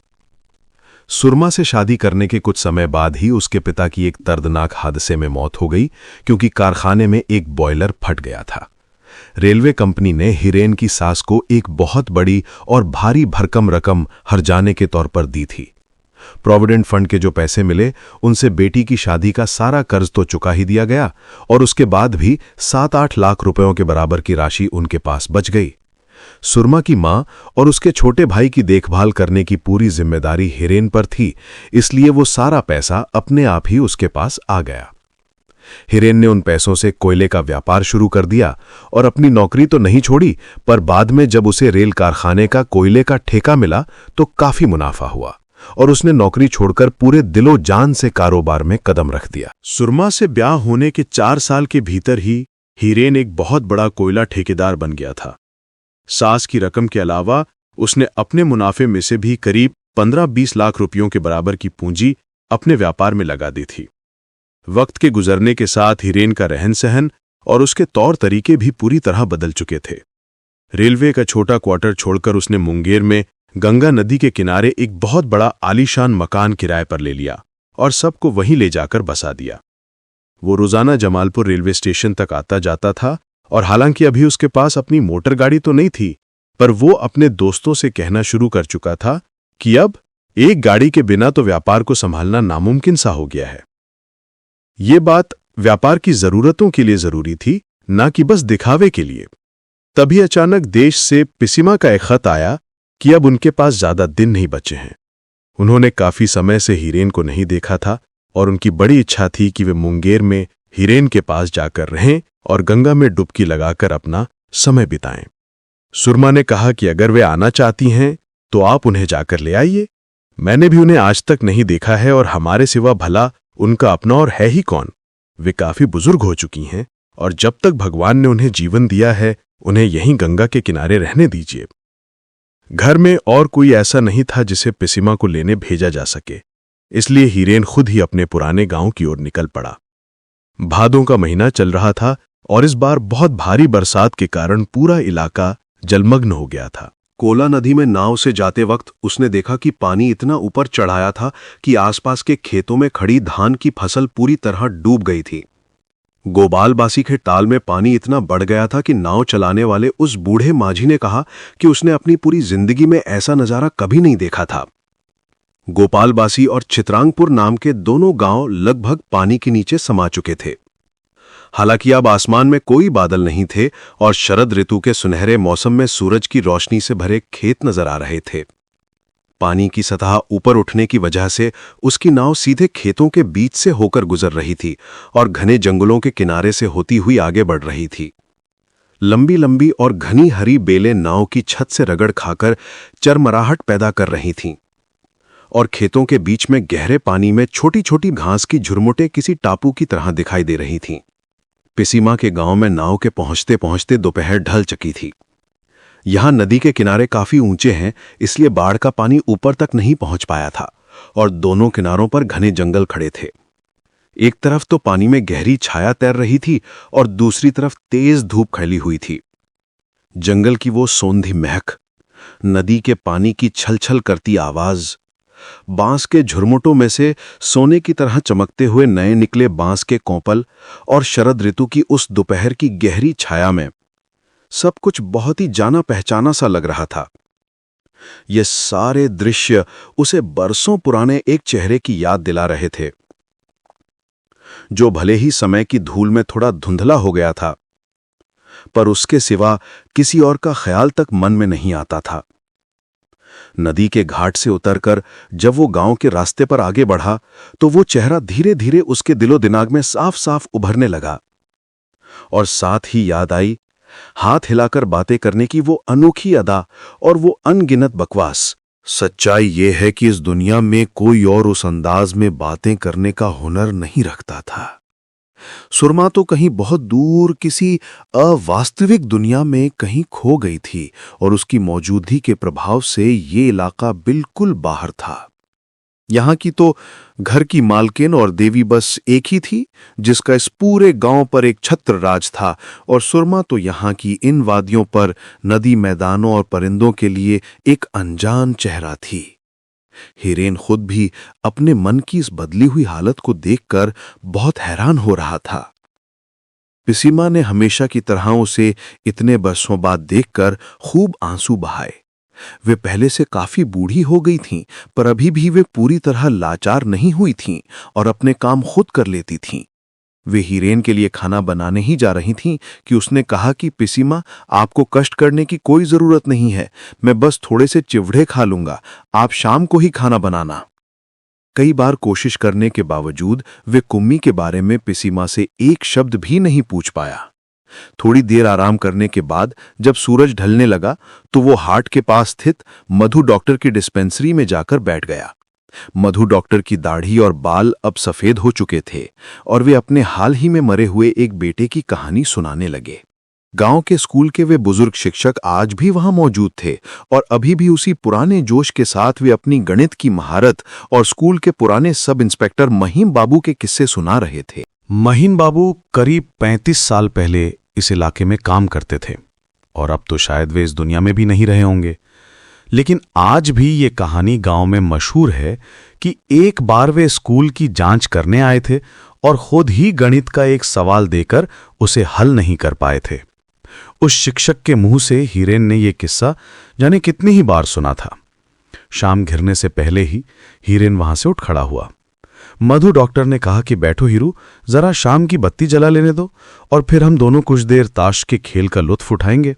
सुरमा से शादी करने के कुछ समय बाद ही उसके पिता की एक दर्दनाक हादसे में मौत हो गई, क्योंकि कारखाने में एक बॉयलर फट गया था। रेलवे कंपनी ने हिरेन की सास को एक बहुत बड़ी और भारी भरकम रकम हर्जाने के तौर पर दी थी। प्रोविडेंट फंड के जो पैसे मिले उनसे बेटी की शादी का सारा कर्ज तो चुका ही दिया गया, और उसके बाद भी 7-8 लाख रुपयों के बराबर की राशि उनके पास बच गई। सुरमा की मां और उसके छोटे भाई की देखभाल करने की पूरी जिम्मेदारी हिरेन पर थी, इसलिए वो सारा पैसा अपने आप ही उसके पास आ गया। हिरेन ने उन पैसों से कोयले का व्यापार शुरू कर दिया और अपनी नौकरी तो नहीं छोड़ी, पर बाद में जब उसे रेल कारखाने का कोयले का ठेका मिला तो काफी मुनाफा हुआ और उसने नौकरी छोड़कर पूरे दिलो जान से कारोबार में कदम रख दिया। सुरमा से ब्याह होने के 4 साल के भीतर ही हीरेन एक बहुत बड़ा कोयला ठेकेदार बन गया था। सास की रकम के अलावा उसने अपने मुनाफे में से भी करीब 15-20 लाख रुपयों के बराबर की पूंजी अपने व्यापार में लगा दी थी। वक्त के गुजरने के साथ हीरेन का रहन सहन और उसके तौर तरीके भी पूरी तरह बदल चुके थे। रेलवे का छोटा क्वार्टर छोड़कर उसने मुंगेर में गंगा नदी के किनारे एक बहुत बड़ा आलीशान मकान किराए पर ले लिया और सबको वहीं ले जाकर बसा दिया। वो रोजाना जमालपुर रेलवे स्टेशन तक आता जाता था और हालांकि अभी उसके पास अपनी मोटर गाड़ी तो नहीं थी, पर वो अपने दोस्तों से कहना शुरू कर चुका था कि अब एक गाड़ी के बिना तो व्यापार को संभालना नामुमकिन सा हो गया है। ये बात व्यापार की जरूरतों के लिए जरूरी थी, ना कि बस दिखावे के लिए। तभी अचानक देश से पिसीमा का एक खत आया कि अब उनके पास ज्यादा दिन नहीं बचे हैं। उन्होंने काफी समय से हीरेन को नहीं देखा था और उनकी बड़ी इच्छा थी कि वे मुंगेर में हीरेन के पास जाकर रहें और गंगा में डुबकी लगाकर अपना समय बिताएं। सुरमा ने कहा कि अगर वे आना चाहती हैं तो आप उन्हें जाकर ले आइए। मैंने भी उन्हें आज तक नहीं देखा है और हमारे सिवा भला उनका अपना और है ही कौन। वे काफी बुजुर्ग हो चुकी हैं और जब तक भगवान ने उन्हें जीवन दिया है उन्हें यहीं गंगा के किनारे रहने दीजिए। घर में और कोई ऐसा नहीं था जिसे पिसीमा को लेने भेजा जा सके, इसलिए हीरेन खुद ही अपने पुराने गांव की ओर निकल पड़ा। भादों का महीना चल रहा था और इस बार बहुत भारी बरसात के कारण पूरा इलाका जलमग्न हो गया था। कोला नदी में नाव से जाते वक्त उसने देखा कि पानी इतना ऊपर चढ़ाया था कि आसपास के खेतों में खड़ी धान की फसल पूरी तरह डूब गई थी। गोपालबासी के ताल में पानी इतना बढ़ गया था कि नाव चलाने वाले उस बूढ़े माझी ने कहा कि उसने अपनी पूरी जिंदगी में ऐसा नजारा कभी नहीं देखा था। गोपालबासी और चित्रांगपुर नाम के दोनों गांव लगभग पानी के नीचे समा चुके थे। हालांकि अब आसमान में कोई बादल नहीं थे और शरद ऋतु के सुनहरे मौसम में सूरज की रोशनी से भरे खेत नजर आ रहे थे। पानी की सतह ऊपर उठने की वजह से उसकी नाव सीधे खेतों के बीच से होकर गुजर रही थी और घने जंगलों के किनारे से होती हुई आगे बढ़ रही थी। लंबी लंबी और घनी हरी बेलें नाव की छत से रगड़ खाकर चरमराहट पैदा कर रही थीं और खेतों के बीच में गहरे पानी में छोटी छोटी घास की झुरमुटें किसी टापू की तरह दिखाई दे रही थीं। पिसीमा के गांव में नाव के पहुंचते पहुंचते दोपहर ढल चुकी थी। यहां नदी के किनारे काफी ऊंचे हैं, इसलिए बाढ़ का पानी ऊपर तक नहीं पहुंच पाया था और दोनों किनारों पर घने जंगल खड़े थे। एक तरफ तो पानी में गहरी छाया तैर रही थी और दूसरी तरफ तेज धूप खिली हुई थी। जंगल की वो सौंधी महक, नदी के पानी की छल छल करती आवाज, बांस के झुरमुटों में से सोने की तरह चमकते हुए नए निकले बांस के कोंपल और शरद ऋतु की उस दोपहर की गहरी छाया में सब कुछ बहुत ही जाना पहचाना सा लग रहा था। ये सारे दृश्य उसे बरसों पुराने एक चेहरे की याद दिला रहे थे, जो भले ही समय की धूल में थोड़ा धुंधला हो गया था, पर उसके सिवा किसी और का ख्याल तक मन में नहीं आता था। नदी के घाट से उतरकर जब वो गांव के रास्ते पर आगे बढ़ा तो वो चेहरा धीरे धीरे उसके दिलो दिमाग में साफ साफ उभरने लगा और साथ ही याद आई हाथ हिलाकर बातें करने की वो अनोखी अदा और वो अनगिनत बकवास। सच्चाई ये है कि इस दुनिया में कोई और उस अंदाज में बातें करने का हुनर नहीं रखता था। सुरमा तो कहीं बहुत दूर किसी अवास्तविक दुनिया में कहीं खो गई थी और उसकी मौजूदगी के प्रभाव से ये इलाका बिल्कुल बाहर था। यहाँ की तो घर की मालकिन और देवी बस एक ही थी जिसका इस पूरे गांव पर एक छत्र राज था, और सुरमा तो यहाँ की इन वादियों पर नदी, मैदानों और परिंदों के लिए एक अनजान चेहरा थी। हीरेन खुद भी अपने मन की इस बदली हुई हालत को देखकर बहुत हैरान हो रहा था। पिसीमा ने हमेशा की तरह उसे इतने बरसों बाद देखकर खूब आंसू बहाए। वे पहले से काफी बूढ़ी हो गई थीं, पर अभी भी वे पूरी तरह लाचार नहीं हुई थीं और अपने काम खुद कर लेती थीं। वे हीरेन के लिए खाना बनाने ही जा रही थीं कि उसने कहा कि पिसीमा, आपको कष्ट करने की कोई जरूरत नहीं है, मैं बस थोड़े से चिवड़े खा लूंगा, आप शाम को ही खाना बनाना। कई बार कोशिश करने के बावजूद वे कुम्मी के बारे में पिसीमा से एक शब्द भी नहीं पूछ पाया। थोड़ी देर आराम करने के बाद जब सूरज ढलने लगा तो वो हाट के पास स्थित मधु डॉक्टर की डिस्पेंसरी में जाकर बैठ गया। मधु डॉक्टर की दाढ़ी और बाल अब सफेद हो चुके थे और वे अपने हाल ही में मरे हुए एक बेटे की कहानी सुनाने लगे। गांव के स्कूल के वे बुजुर्ग शिक्षक आज भी वहां मौजूद थे और अभी भी उसी पुराने जोश के साथ वे अपनी गणित की महारत और स्कूल के पुराने सब इंस्पेक्टर महीम बाबू के किस्से सुना रहे थे। महीन बाबू करीब 35 साल पहले इस इलाके में काम करते थे और अब तो शायद वे इस दुनिया में भी नहीं रहे होंगे, लेकिन आज भी ये कहानी गांव में मशहूर है कि एक बार वे स्कूल की जांच करने आए थे और खुद ही गणित का एक सवाल देकर उसे हल नहीं कर पाए थे। उस शिक्षक के मुंह से हीरेन ने यह किस्सा जाने कितनी ही बार सुना था। शाम घिरने से पहले ही हीरेन वहां से उठ खड़ा हुआ। मधु डॉक्टर ने कहा कि बैठो हीरू, जरा शाम की बत्ती जला लेने दो और फिर हम दोनों कुछ देर ताश के खेल का लुत्फ उठाएंगे।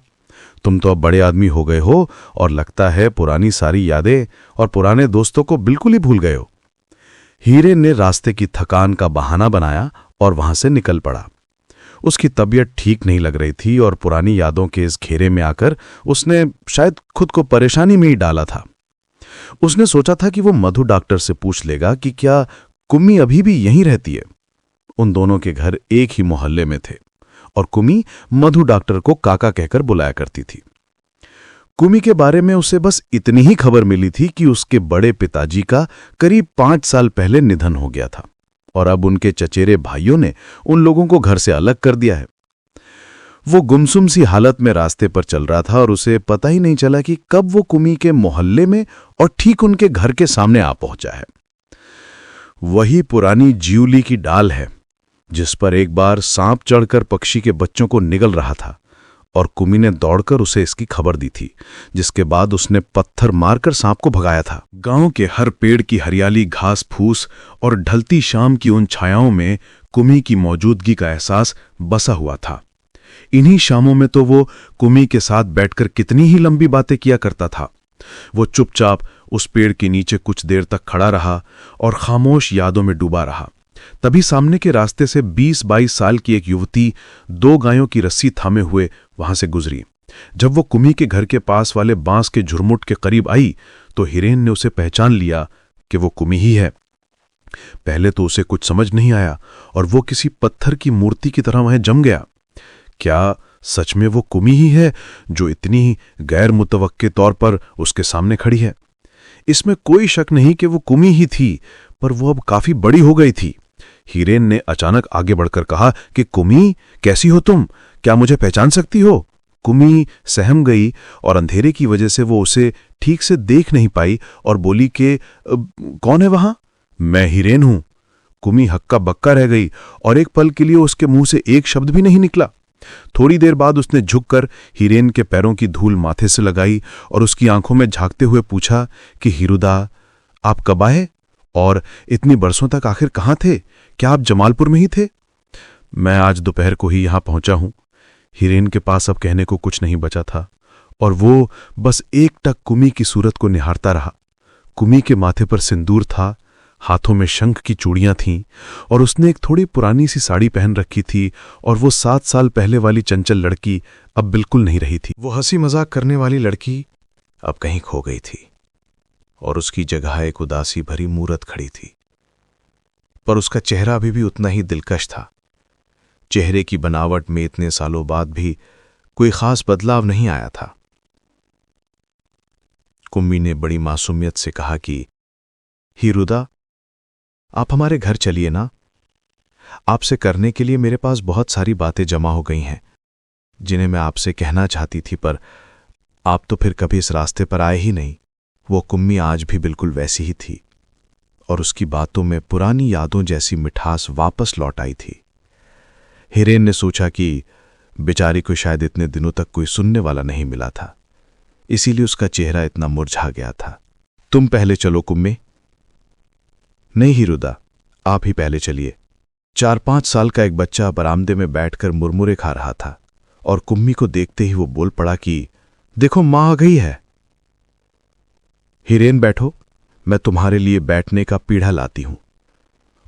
तुम तो अब बड़े आदमी हो गए हो और लगता है पुरानी सारी यादें और पुराने दोस्तों को बिल्कुल ही भूल गए हो। हीरेन ने रास्ते की थकान का बहाना बनाया और वहां से निकल पड़ा। उसकी तबीयत ठीक नहीं लग रही थी और पुरानी यादों के इस घेरे में आकर उसने शायद खुद को परेशानी में ही डाला था। उसने सोचा था कि वो मधु डॉक्टर से पूछ लेगा कि क्या कुम्मी अभी भी यहीं रहती है। उन दोनों के घर एक ही मोहल्ले में थे और कुम्मी मधु डॉक्टर को काका कहकर बुलाया करती थी। कुम्मी के बारे में उसे बस इतनी ही खबर मिली थी कि उसके बड़े पिताजी का करीब 5 साल पहले निधन हो गया था और अब उनके चचेरे भाइयों ने उन लोगों को घर से अलग कर दिया है। वो गुमसुम सी हालत में रास्ते पर चल रहा था और उसे पता ही नहीं चला कि कब वो कुम्मी के मोहल्ले में और ठीक उनके घर के सामने आ पहुंचा है। वही पुरानी ज्यूली की डाल है जिस पर एक बार सांप चढ़कर पक्षी के बच्चों को निगल रहा था और कुम्मी ने दौड़कर उसे इसकी खबर दी थी, जिसके बाद उसने पत्थर मारकर सांप को भगाया था। गांव के हर पेड़ की हरियाली, घास फूस और ढलती शाम की उन छायाओं में कुम्मी की मौजूदगी का एहसास बसा हुआ था। इन्हीं शामों में तो वो कुम्मी के साथ बैठकर कितनी ही लंबी बातें किया करता था। वो चुपचाप उस पेड़ के नीचे कुछ देर तक खड़ा रहा और खामोश यादों में डूबा रहा। तभी सामने के रास्ते से 20-22 साल की एक युवती 2 गायों की रस्सी थामे हुए वहां से गुजरी। जब वो कुम्मी के घर के पास वाले बांस के झुरमुट के करीब आई तो हीरेन ने उसे पहचान लिया कि वो कुम्मी ही है। पहले तो उसे कुछ समझ नहीं आया और वो किसी पत्थर की मूर्ति की तरह वहां जम गया। क्या सच में वो कुम्मी ही है जो इतनी गैर मुतवक्के तौर पर उसके सामने खड़ी है? इसमें कोई शक नहीं कि वो कुम्मी ही थी, पर वो अब काफी बड़ी हो गई थी। हीरेन ने अचानक आगे बढ़कर कहा कि कुम्मी, कैसी हो तुम? क्या मुझे पहचान सकती हो? कुम्मी सहम गई और अंधेरे की वजह से वो उसे ठीक से देख नहीं पाई और बोली कि कौन है वहां? मैं हीरेन हूं। कुम्मी हक्का बक्का रह गई और एक पल के लिए उसके मुंह से एक शब्द भी नहीं निकला। थोड़ी देर बाद उसने झुककर हीरेन के पैरों की धूल माथे से लगाई और उसकी आंखों में झांकते हुए पूछा कि हीरुदा, आप कब आए और इतनी बरसों तक आखिर कहाँ थे? क्या आप जमालपुर में ही थे? मैं आज दोपहर को ही यहां पहुंचा हूं। हीरेन के पास अब कहने को कुछ नहीं बचा था और वो बस एकटक कुम्मी की सूरत को निहारता रहा। कुम्मी के माथे पर सिंदूर था, हाथों में शंख की चूड़ियां थीं और उसने एक थोड़ी पुरानी सी साड़ी पहन रखी थी और वो 7 साल पहले वाली चंचल लड़की अब बिल्कुल नहीं रही थी। वो हंसी मजाक करने वाली लड़की अब कहीं खो गई थी और उसकी जगह एक उदासी भरी मूरत खड़ी थी, पर उसका चेहरा अभी भी उतना ही दिलकश था। चेहरे की बनावट में इतने सालों बाद भी कोई खास बदलाव नहीं आया था। कुम्मी ने बड़ी मासूमियत से कहा कि हीरुदा, आप हमारे घर चलिए ना। आपसे करने के लिए मेरे पास बहुत सारी बातें जमा हो गई हैं जिन्हें मैं आपसे कहना चाहती थी, पर आप तो फिर कभी इस रास्ते पर आए ही नहीं। वो कुम्मी आज भी बिल्कुल वैसी ही थी और उसकी बातों में पुरानी यादों जैसी मिठास वापस लौट आई थी। हीरेन ने सोचा कि बेचारी को शायद इतने दिनों तक कोई सुनने वाला नहीं मिला था, इसीलिए उसका चेहरा इतना मुरझा गया था। तुम पहले चलो कुम्मी। नहीं हीरुदा, आप ही पहले चलिए। 4-5 साल का एक बच्चा बरामदे में बैठकर मुरमुरे खा रहा था और कुम्मी को देखते ही वो बोल पड़ा कि देखो, मां आ गई है। हीरेन, बैठो, मैं तुम्हारे लिए बैठने का पीढ़ा लाती हूं।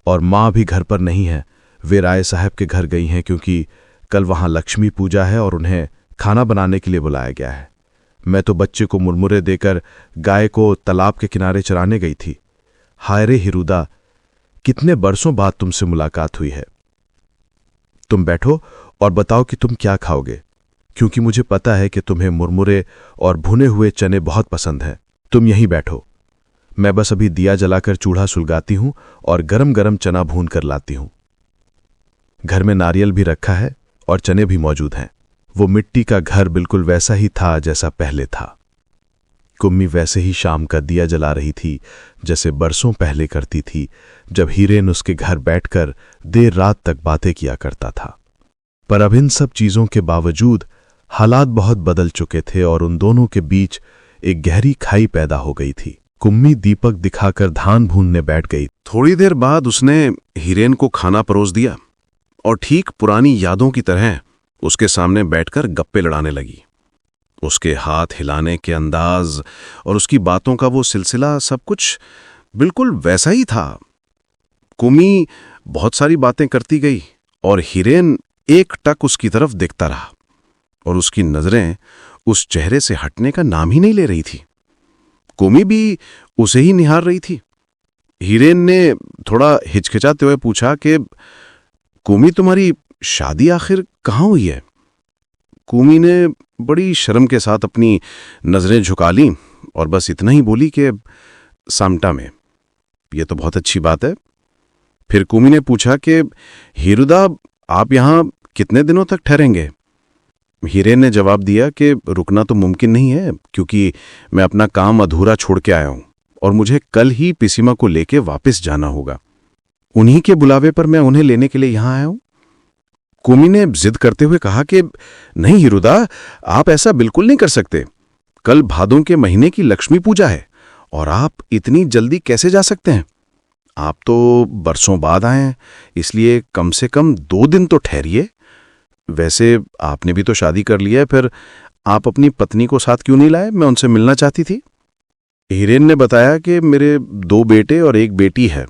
और मां भी घर पर नहीं है, वे राय साहब के घर गई हैं क्योंकि कल वहां लक्ष्मी पूजा है और उन्हें खाना बनाने के लिए बुलाया गया है। मैं तो बच्चे को मुरमुरे देकर गाय को तालाब के किनारे चराने गई थी। हाय रे हिरुदा, कितने बरसों बाद तुमसे मुलाकात हुई है। तुम बैठो और बताओ कि तुम क्या खाओगे, क्योंकि मुझे पता है कि तुम्हें मुरमुरे और भुने हुए चने बहुत पसंद हैं। तुम यहीं बैठो, मैं बस अभी दिया जलाकर चूल्हा सुलगाती हूं और गरम गरम चना भून कर लाती हूं। घर में नारियल भी रखा है और चने भी मौजूद हैं। वो मिट्टी का घर बिल्कुल वैसा ही था जैसा पहले था। कुम्मी वैसे ही शाम का दिया जला रही थी जैसे बरसों पहले करती थी, जब हीरेन उसके घर बैठकर देर रात तक बातें किया करता था। पर अब इन सब चीजों के बावजूद हालात बहुत बदल चुके थे और उन दोनों के बीच एक गहरी खाई पैदा हो गई थी। कुम्मी दीपक दिखाकर धान भूनने बैठ गई। थोड़ी देर बाद उसने हीरेन को खाना परोस दिया और ठीक पुरानी यादों की तरह उसके सामने बैठकर गप्पे लड़ाने लगी। उसके हाथ हिलाने के अंदाज और उसकी बातों का वो सिलसिला सब कुछ बिल्कुल वैसा ही था। कुम्मी बहुत सारी बातें करती गई और हीरेन एक टक उसकी तरफ देखता रहा और उसकी नजरें उस चेहरे से हटने का नाम ही नहीं ले रही थी। कुम्मी भी उसे ही निहार रही थी। हीरेन ने थोड़ा हिचकिचाते हुए पूछा कि कुम्मी, तुम्हारी शादी आखिर कहाँ हुई है? कुम्मी ने बड़ी शर्म के साथ अपनी नजरें झुका लीं और बस इतना ही बोली कि सामटा में। ये तो बहुत अच्छी बात है। फिर कुम्मी ने पूछा कि हिरुदा, आप यहां कितने दिनों तक ठहरेंगे? हीरेन ने जवाब दिया कि रुकना तो मुमकिन नहीं है, क्योंकि मैं अपना काम अधूरा छोड़ के आया हूं और मुझे कल ही पिसीमा को लेके वापस जाना होगा। उन्हीं के बुलावे पर मैं उन्हें लेने के लिए यहां आया हूं। कुम्मी ने जिद करते हुए कहा कि नहीं हिरुदा, आप ऐसा बिल्कुल नहीं कर सकते। कल भादों के महीने की लक्ष्मी पूजा है और आप इतनी जल्दी कैसे जा सकते हैं? आप तो बरसों बाद आए हैं, इसलिए कम से कम 2 दिन तो ठहरिए। वैसे आपने भी तो शादी कर लिया है, फिर आप अपनी पत्नी को साथ क्यों नहीं लाए? मैं उनसे मिलना चाहती थी। हीरेन ने बताया कि मेरे 2 बेटे और 1 बेटी है।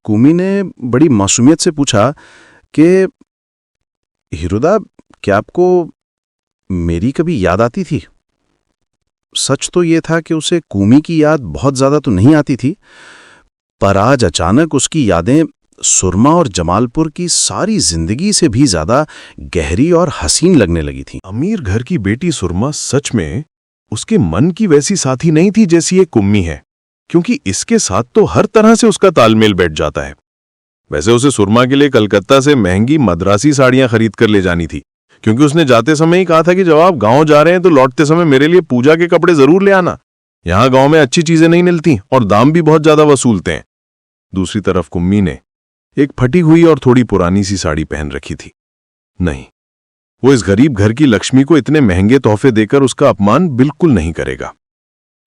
कुम्मी ने बड़ी मासूमियत से पूछा कि हिरुदा, क्या आपको मेरी कभी याद आती थी? सच तो यह था कि उसे कुम्मी की याद बहुत ज्यादा तो नहीं आती थी, पर आज अचानक उसकी यादें सुरमा और जमालपुर की सारी जिंदगी से भी ज्यादा गहरी और हसीन लगने लगी थी। अमीर घर की बेटी सुरमा सच में उसके मन की वैसी साथी नहीं थी जैसी ये कुम्मी है, क्योंकि इसके साथ तो हर तरह से उसका तालमेल बैठ जाता है। वैसे उसे सुरमा के लिए कलकत्ता से महंगी मद्रासी साड़ियां खरीद कर ले जानी थी, क्योंकि उसने जाते समय ही कहा था कि जब आप गांव जा रहे हैं तो लौटते समय मेरे लिए पूजा के कपड़े जरूर ले आना। यहां गांव में अच्छी चीजें नहीं मिलती और दाम भी बहुत ज्यादा वसूलते हैं। दूसरी तरफ कुम्मी ने एक फटी हुई और थोड़ी पुरानी सी साड़ी पहन रखी थी। नहीं, वो इस गरीब घर की लक्ष्मी को इतने महंगे तोहफे देकर उसका अपमान बिल्कुल नहीं करेगा।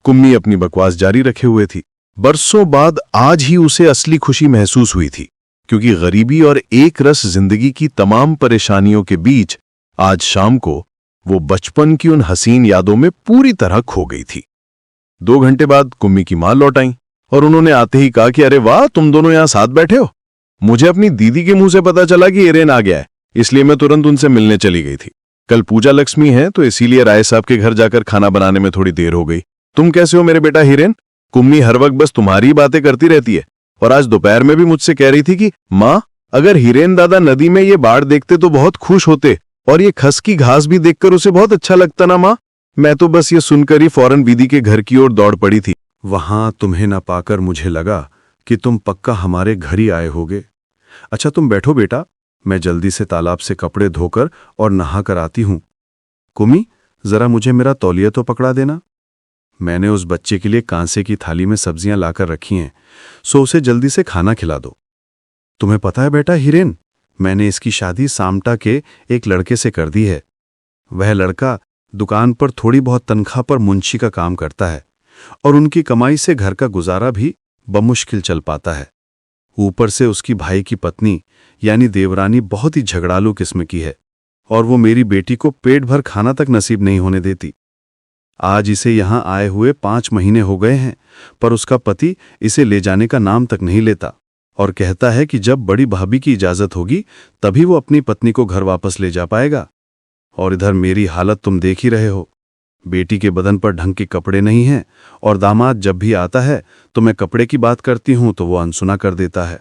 कुम्मी अपनी बकवास जारी रखे हुए थी। बरसों बाद आज ही उसे असली खुशी महसूस हुई थी, क्योंकि गरीबी और एक रस जिंदगी की तमाम परेशानियों के बीच आज शाम को वो बचपन की उन हसीन यादों में पूरी तरह खो गई थी। 2 घंटे बाद कुम्मी की मां लौट आई और उन्होंने आते ही कहा कि अरे वाह, तुम दोनों यहां साथ बैठे हो। मुझे अपनी दीदी के मुंह से पता चला कि हीरेन आ गया है, इसलिए मैं तुरंत उनसे मिलने चली गई थी। कल पूजा लक्ष्मी है तो इसीलिए राय साहब के घर जाकर खाना बनाने में थोड़ी देर हो गई। तुम कैसे हो मेरे बेटा हीरेन? कुम्मी हर वक्त बस तुम्हारी बातें करती रहती है और आज दोपहर में भी मुझसे कह रही थी कि माँ, अगर हीरेन दादा नदी में ये बाढ़ देखते तो बहुत खुश होते और ये खस की घास भी देखकर उसे बहुत अच्छा लगता ना माँ। मैं तो बस ये सुनकर ही फौरन बीदी के घर की ओर दौड़ पड़ी थी। वहां तुम्हें न पाकर मुझे लगा कि तुम पक्का हमारे घर ही आए होगे। अच्छा तुम बैठो बेटा, मैं जल्दी से तालाब से कपड़े धोकर और नहा कर आती हूं। कुम्मी, जरा मुझे मेरा तौलिया तो पकड़ा देना। मैंने उस बच्चे के लिए कांसे की थाली में सब्जियां लाकर रखी हैं, सो उसे जल्दी से खाना खिला दो। तुम्हें पता है बेटा हीरेन, मैंने इसकी शादी सामटा के एक लड़के से कर दी है। वह लड़का दुकान पर थोड़ी बहुत तनख्वाह पर मुंशी का काम करता है और उनकी कमाई से घर का गुजारा भी बमुश्किल चल पाता है। ऊपर से उसकी भाई की पत्नी यानी देवरानी बहुत ही झगड़ालू किस्म की है और वो मेरी बेटी को पेट भर खाना तक नसीब नहीं होने देती। आज इसे यहां आए हुए 5 महीने हो गए हैं, पर उसका पति इसे ले जाने का नाम तक नहीं लेता और कहता है कि जब बड़ी भाभी की इजाजत होगी तभी वो अपनी पत्नी को घर वापस ले जा पाएगा। और इधर मेरी हालत तुम देख ही रहे हो। बेटी के बदन पर ढंग के कपड़े नहीं हैं और दामाद जब भी आता है तो मैं कपड़े की बात करती हूं तो वो अनसुना कर देता है।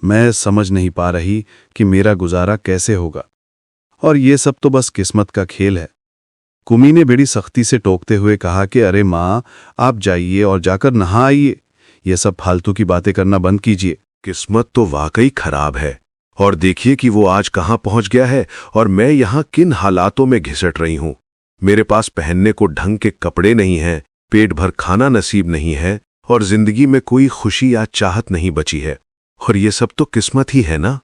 मैं समझ नहीं पा रही कि मेरा गुजारा कैसे होगा, और ये सब तो बस किस्मत का खेल है। कुमी ने बड़ी सख्ती से टोकते हुए कहा कि अरे माँ, आप जाइए और जाकर नहा आइए, ये सब फालतू की बातें करना बंद कीजिए। किस्मत तो वाकई खराब है, और देखिए कि वो आज कहाँ पहुंच गया है और मैं यहाँ किन हालातों में घिसट रही हूं। मेरे पास पहनने को ढंग के कपड़े नहीं हैं, पेट भर खाना नसीब नहीं है और जिंदगी में कोई खुशी या चाहत नहीं बची है, और ये सब तो किस्मत ही है ना।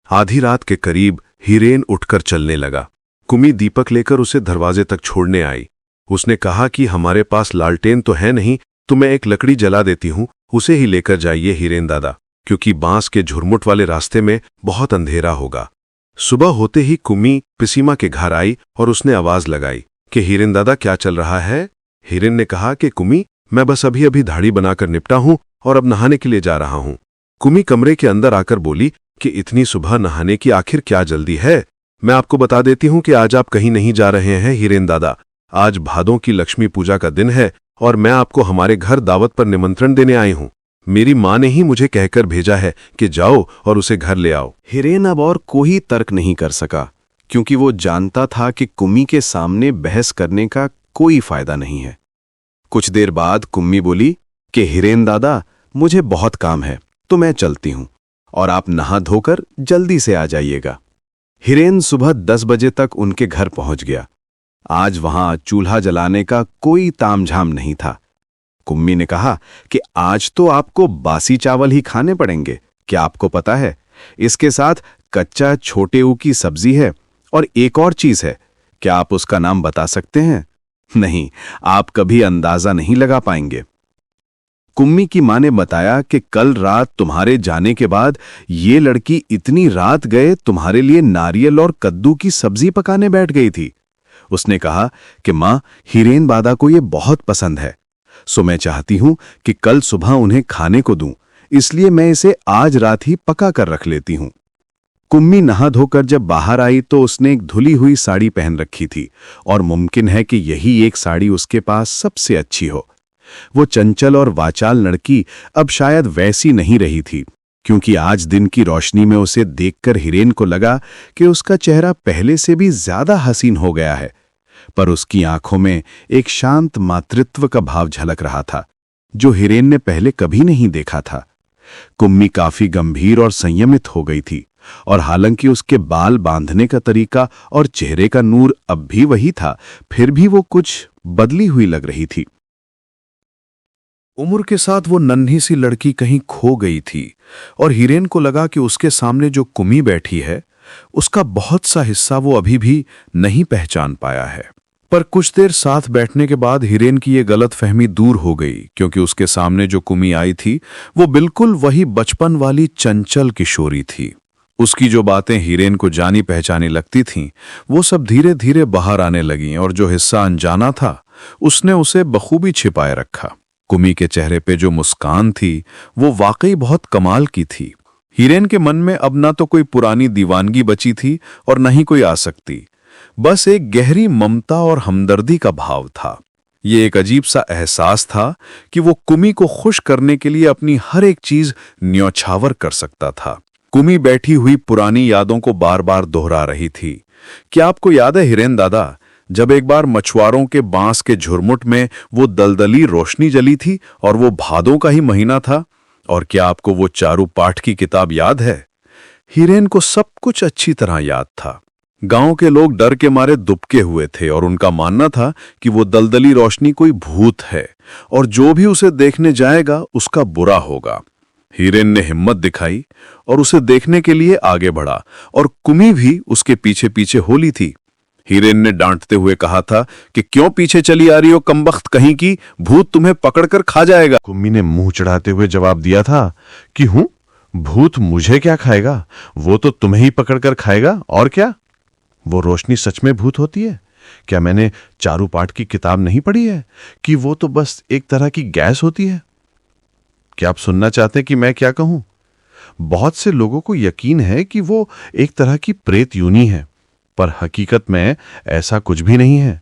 आधी रात के करीब हिरेन उठकर चलने लगा। कुमी दीपक लेकर उसे दरवाजे तक छोड़ने आई। उसने कहा कि हमारे पास लालटेन तो है नहीं, तो मैं एक लकड़ी जला देती हूं, उसे ही लेकर जाइए हिरेन दादा, क्योंकि बांस के झुरमुट वाले रास्ते में बहुत अंधेरा होगा। सुबह होते ही कुमी पिसीमा के घर आई और उसने आवाज लगाई कि हिरेन दादा क्या चल रहा है। हिरेन ने कहा कि कुमी, मैं बस अभी अभी दाढ़ी बनाकर निपटा हूं और अब नहाने के लिए जा रहा हूं। कुमी कमरे के अंदर आकर बोली कि इतनी सुबह नहाने की आखिर क्या जल्दी है। मैं आपको बता देती हूं कि आज आप कहीं नहीं जा रहे हैं हिरेन दादा। आज भादों की लक्ष्मी पूजा का दिन है और मैं आपको हमारे घर दावत पर निमंत्रण देने आई हूं। मेरी माँ ने ही मुझे कहकर भेजा है कि जाओ और उसे घर ले आओ। हिरेन अब और कोई तर्क नहीं कर सका, क्योंकि वो जानता था कि कुम्मी के सामने बहस करने का कोई फायदा नहीं है। कुछ देर बाद कुम्मी बोली कि हिरेन दादा, मुझे बहुत काम है तो मैं चलती हूं और आप नहा धोकर जल्दी से आ जाइएगा। हिरेन सुबह 10 बजे तक उनके घर पहुंच गया। आज वहां चूल्हा जलाने का कोई तामझाम नहीं था। कुम्मी ने कहा कि आज तो आपको बासी चावल ही खाने पड़ेंगे, क्या आपको पता है इसके साथ कच्चा छोटे ऊ की सब्जी है और एक और चीज है, क्या आप उसका नाम बता सकते हैं? नहीं, आप कभी अंदाजा नहीं लगा पाएंगे। कुम्मी की मां ने बताया कि कल रात तुम्हारे जाने के बाद ये लड़की इतनी रात गए तुम्हारे लिए नारियल और कद्दू की सब्जी पकाने बैठ गई थी। उसने कहा कि मां, हिरेन दादा को ये बहुत पसंद है, सो मैं चाहती हूं कि कल सुबह उन्हें खाने को दूं, इसलिए मैं इसे आज रात ही पका कर रख लेती हूं। कुम्मी नहा धोकर जब बाहर आई तो उसने एक धुली हुई साड़ी पहन रखी थी और मुमकिन है कि यही एक साड़ी उसके पास सबसे अच्छी हो। वो चंचल और वाचाल लड़की अब शायद वैसी नहीं रही थी, क्योंकि आज दिन की रोशनी में उसे देखकर हिरेन को लगा कि उसका चेहरा पहले से भी ज्यादा हसीन हो गया है, पर उसकी आंखों में एक शांत मातृत्व का भाव झलक रहा था जो हिरेन ने पहले कभी नहीं देखा था। कुम्मी काफी गंभीर और संयमित हो गई थी, और हालांकि उसके बाल बांधने का तरीका और चेहरे का नूर अब भी वही था, फिर भी वो कुछ बदली हुई लग रही थी। उम्र के साथ वो नन्ही सी लड़की कहीं खो गई थी और हिरेन को लगा कि उसके सामने जो कुमी बैठी है उसका बहुत सा हिस्सा वो अभी भी नहीं पहचान पाया है। पर कुछ देर साथ बैठने के बाद हिरेन की ये गलतफहमी दूर हो गई, क्योंकि उसके सामने जो कुमी आई थी वो बिल्कुल वही बचपन वाली चंचल किशोरी थी। उसकी जो बातें हिरेन को जानी पहचानी लगती थीं, वो सब धीरे धीरे बाहर आने लगीं, और जो हिस्सा अनजाना था उसने उसे बखूबी छिपाए रखा। कुमी के चेहरे पे जो मुस्कान थी वो वाकई बहुत कमाल की थी। हिरेन के मन में अब ना तो कोई पुरानी दीवानगी बची थी और न ही कोई आसक्ति, बस एक गहरी ममता और हमदर्दी का भाव था। ये एक अजीब सा एहसास था कि वो कुमी को खुश करने के लिए अपनी हर एक चीज न्यौछावर कर सकता था। कुमी बैठी हुई पुरानी यादों को बार बार दोहरा रही थी। क्या आपको याद है हिरेन दादा, जब एक बार मछुआरों के बांस के झुरमुट में वो दलदली रोशनी जली थी और वो भादों का ही महीना था? और क्या आपको वो चारू पाठ की किताब याद है? हिरेन को सब कुछ अच्छी तरह याद था। गांव के लोग डर के मारे दुबके हुए थे और उनका मानना था कि वो दलदली रोशनी कोई भूत है और जो भी उसे देखने जाएगा उसका बुरा होगा। हिरेन ने हिम्मत दिखाई और उसे देखने के लिए आगे बढ़ा, और कुमी भी उसके पीछे पीछे होली थी। हिरेन ने डांटते हुए कहा था कि क्यों पीछे चली आ रही हो कमबख्त कहीं की, भूत तुम्हें पकड़कर खा जाएगा। कुम्मी ने मुंह चढ़ाते हुए जवाब दिया था कि हूं, भूत मुझे क्या खाएगा, वो तो तुम्हें ही पकड़कर खाएगा, और क्या? वो रोशनी सच में भूत होती है? क्या मैंने चारू पाठ की किताब नहीं पढ़ी है कि वो तो बस एक तरह की गैस होती है? क्या आप सुनना चाहते हैं कि मैं क्या कहूं? बहुत से लोगों को यकीन है कि वो एक तरह की प्रेत यूनी है, पर हकीकत में ऐसा कुछ भी नहीं है।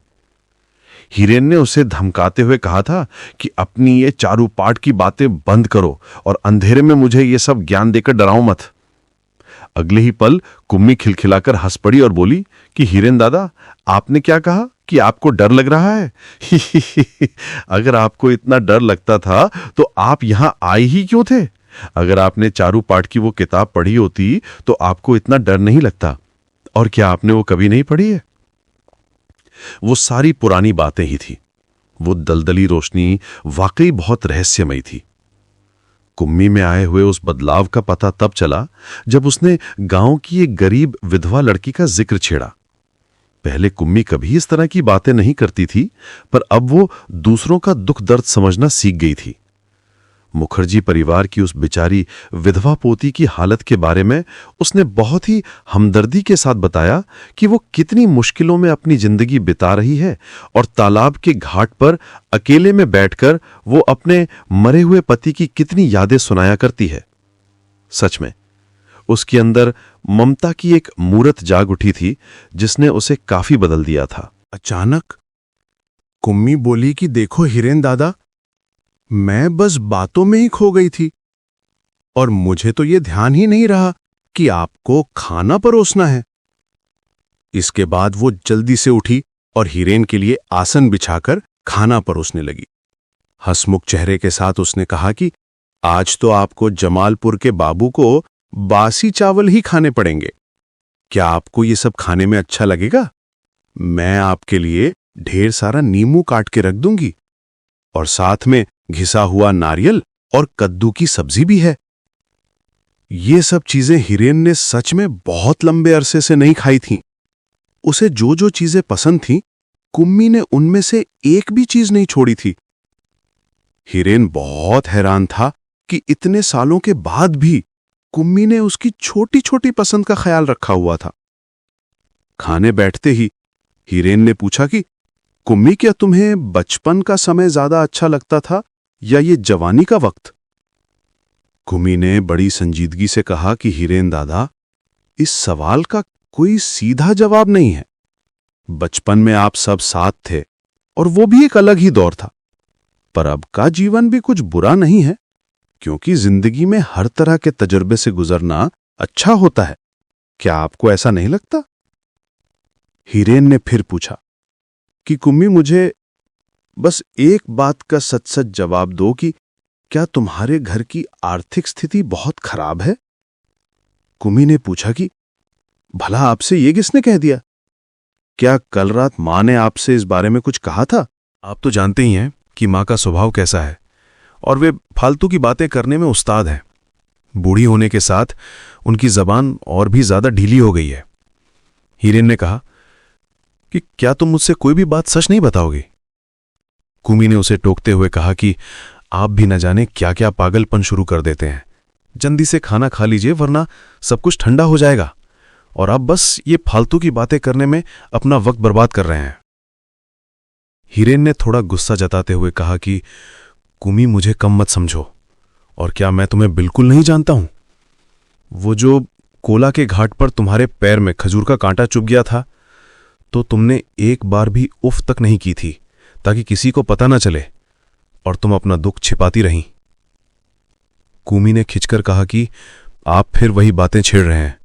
हिरेन ने उसे धमकाते हुए कहा था कि अपनी ये चारूपाठ की बातें बंद करो और अंधेरे में मुझे ये सब ज्ञान देकर डराओ मत। अगले ही पल कुम्मी खिलखिलाकर हंस पड़ी और बोली कि हिरेन दादा, आपने क्या कहा कि आपको डर लग रहा है? अगर आपको इतना डर लगता था तो आप यहां आए ही क्यों थे? अगर आपने चारूपाठ की वो किताब पढ़ी होती तो आपको इतना डर नहीं लगता। और क्या आपने वो कभी नहीं पढ़ी है? वो सारी पुरानी बातें ही थी। वो दलदली रोशनी वाकई बहुत रहस्यमयी थी। कुम्मी में आए हुए उस बदलाव का पता तब चला जब उसने गांव की एक गरीब विधवा लड़की का जिक्र छेड़ा। पहले कुम्मी कभी इस तरह की बातें नहीं करती थी, पर अब वो दूसरों का दुख दर्द समझना सीख गई थी। मुखर्जी परिवार की उस बेचारी विधवा पोती की हालत के बारे में उसने बहुत ही हमदर्दी के साथ बताया कि वो कितनी मुश्किलों में अपनी जिंदगी बिता रही है और तालाब के घाट पर अकेले में बैठकर वो अपने मरे हुए पति की कितनी यादें सुनाया करती है। सच में उसके अंदर ममता की एक मूरत जाग उठी थी जिसने उसे काफी बदल दिया था। अचानक कुम्मी बोली कि देखो हिरेन दादा, मैं बस बातों में ही खो गई थी और मुझे तो ये ध्यान ही नहीं रहा कि आपको खाना परोसना है। इसके बाद वो जल्दी से उठी और हिरेन के लिए आसन बिछाकर खाना परोसने लगी। हंसमुख चेहरे के साथ उसने कहा कि आज तो आपको जमालपुर के बाबू को बासी चावल ही खाने पड़ेंगे। क्या आपको ये सब खाने में अच्छा लगेगा? मैं आपके लिए ढेर सारा नींबू काट के रख दूंगी और साथ में घिसा हुआ नारियल और कद्दू की सब्जी भी है। ये सब चीजें हिरेन ने सच में बहुत लंबे अरसे से नहीं खाई थीं। उसे जो जो चीजें पसंद थीं, कुम्मी ने उनमें से एक भी चीज नहीं छोड़ी थी। हिरेन बहुत हैरान था कि इतने सालों के बाद भी कुम्मी ने उसकी छोटी छोटी पसंद का ख्याल रखा हुआ था। खाने बैठते ही हिरेन ने पूछा कि कुम्मी, क्या तुम्हें बचपन का समय ज्यादा अच्छा लगता था या ये जवानी का वक्त? कुम्मी ने बड़ी संजीदगी से कहा कि हिरेन दादा, इस सवाल का कोई सीधा जवाब नहीं है। बचपन में आप सब साथ थे और वो भी एक अलग ही दौर था, पर अब का जीवन भी कुछ बुरा नहीं है, क्योंकि जिंदगी में हर तरह के तजुर्बे से गुजरना अच्छा होता है। क्या आपको ऐसा नहीं लगता? हिरेन ने फिर पूछा कि कुम्मी, मुझे बस एक बात का सच सच जवाब दो कि क्या तुम्हारे घर की आर्थिक स्थिति बहुत खराब है? कुम्मी ने पूछा कि भला आपसे ये किसने कह दिया? क्या कल रात मां ने आपसे इस बारे में कुछ कहा था? आप तो जानते ही हैं कि मां का स्वभाव कैसा है और वे फालतू की बातें करने में उस्ताद हैं। बूढ़ी होने के साथ उनकी जबान और भी ज्यादा ढीली हो गई है। हिरेन ने कहा कि क्या तुम मुझसे कोई भी बात सच नहीं बताओगे? कुम्मी ने उसे टोकते हुए कहा कि आप भी न जाने क्या क्या पागलपन शुरू कर देते हैं। जल्दी से खाना खा लीजिए वरना सब कुछ ठंडा हो जाएगा और आप बस ये फालतू की बातें करने में अपना वक्त बर्बाद कर रहे हैं। हिरेन ने थोड़ा गुस्सा जताते हुए कहा कि कुम्मी, मुझे कम मत समझो। और क्या मैं तुम्हें बिल्कुल नहीं जानता हूं? वो जो कोला के घाट पर तुम्हारे पैर में खजूर का कांटा चुभ गया था, तो तुमने एक बार भी उफ तक नहीं की थी ताकि किसी को पता ना चले और तुम अपना दुख छिपाती रहीं। कुम्मी ने खिंचकर कहा कि आप फिर वही बातें छेड़ रहे हैं।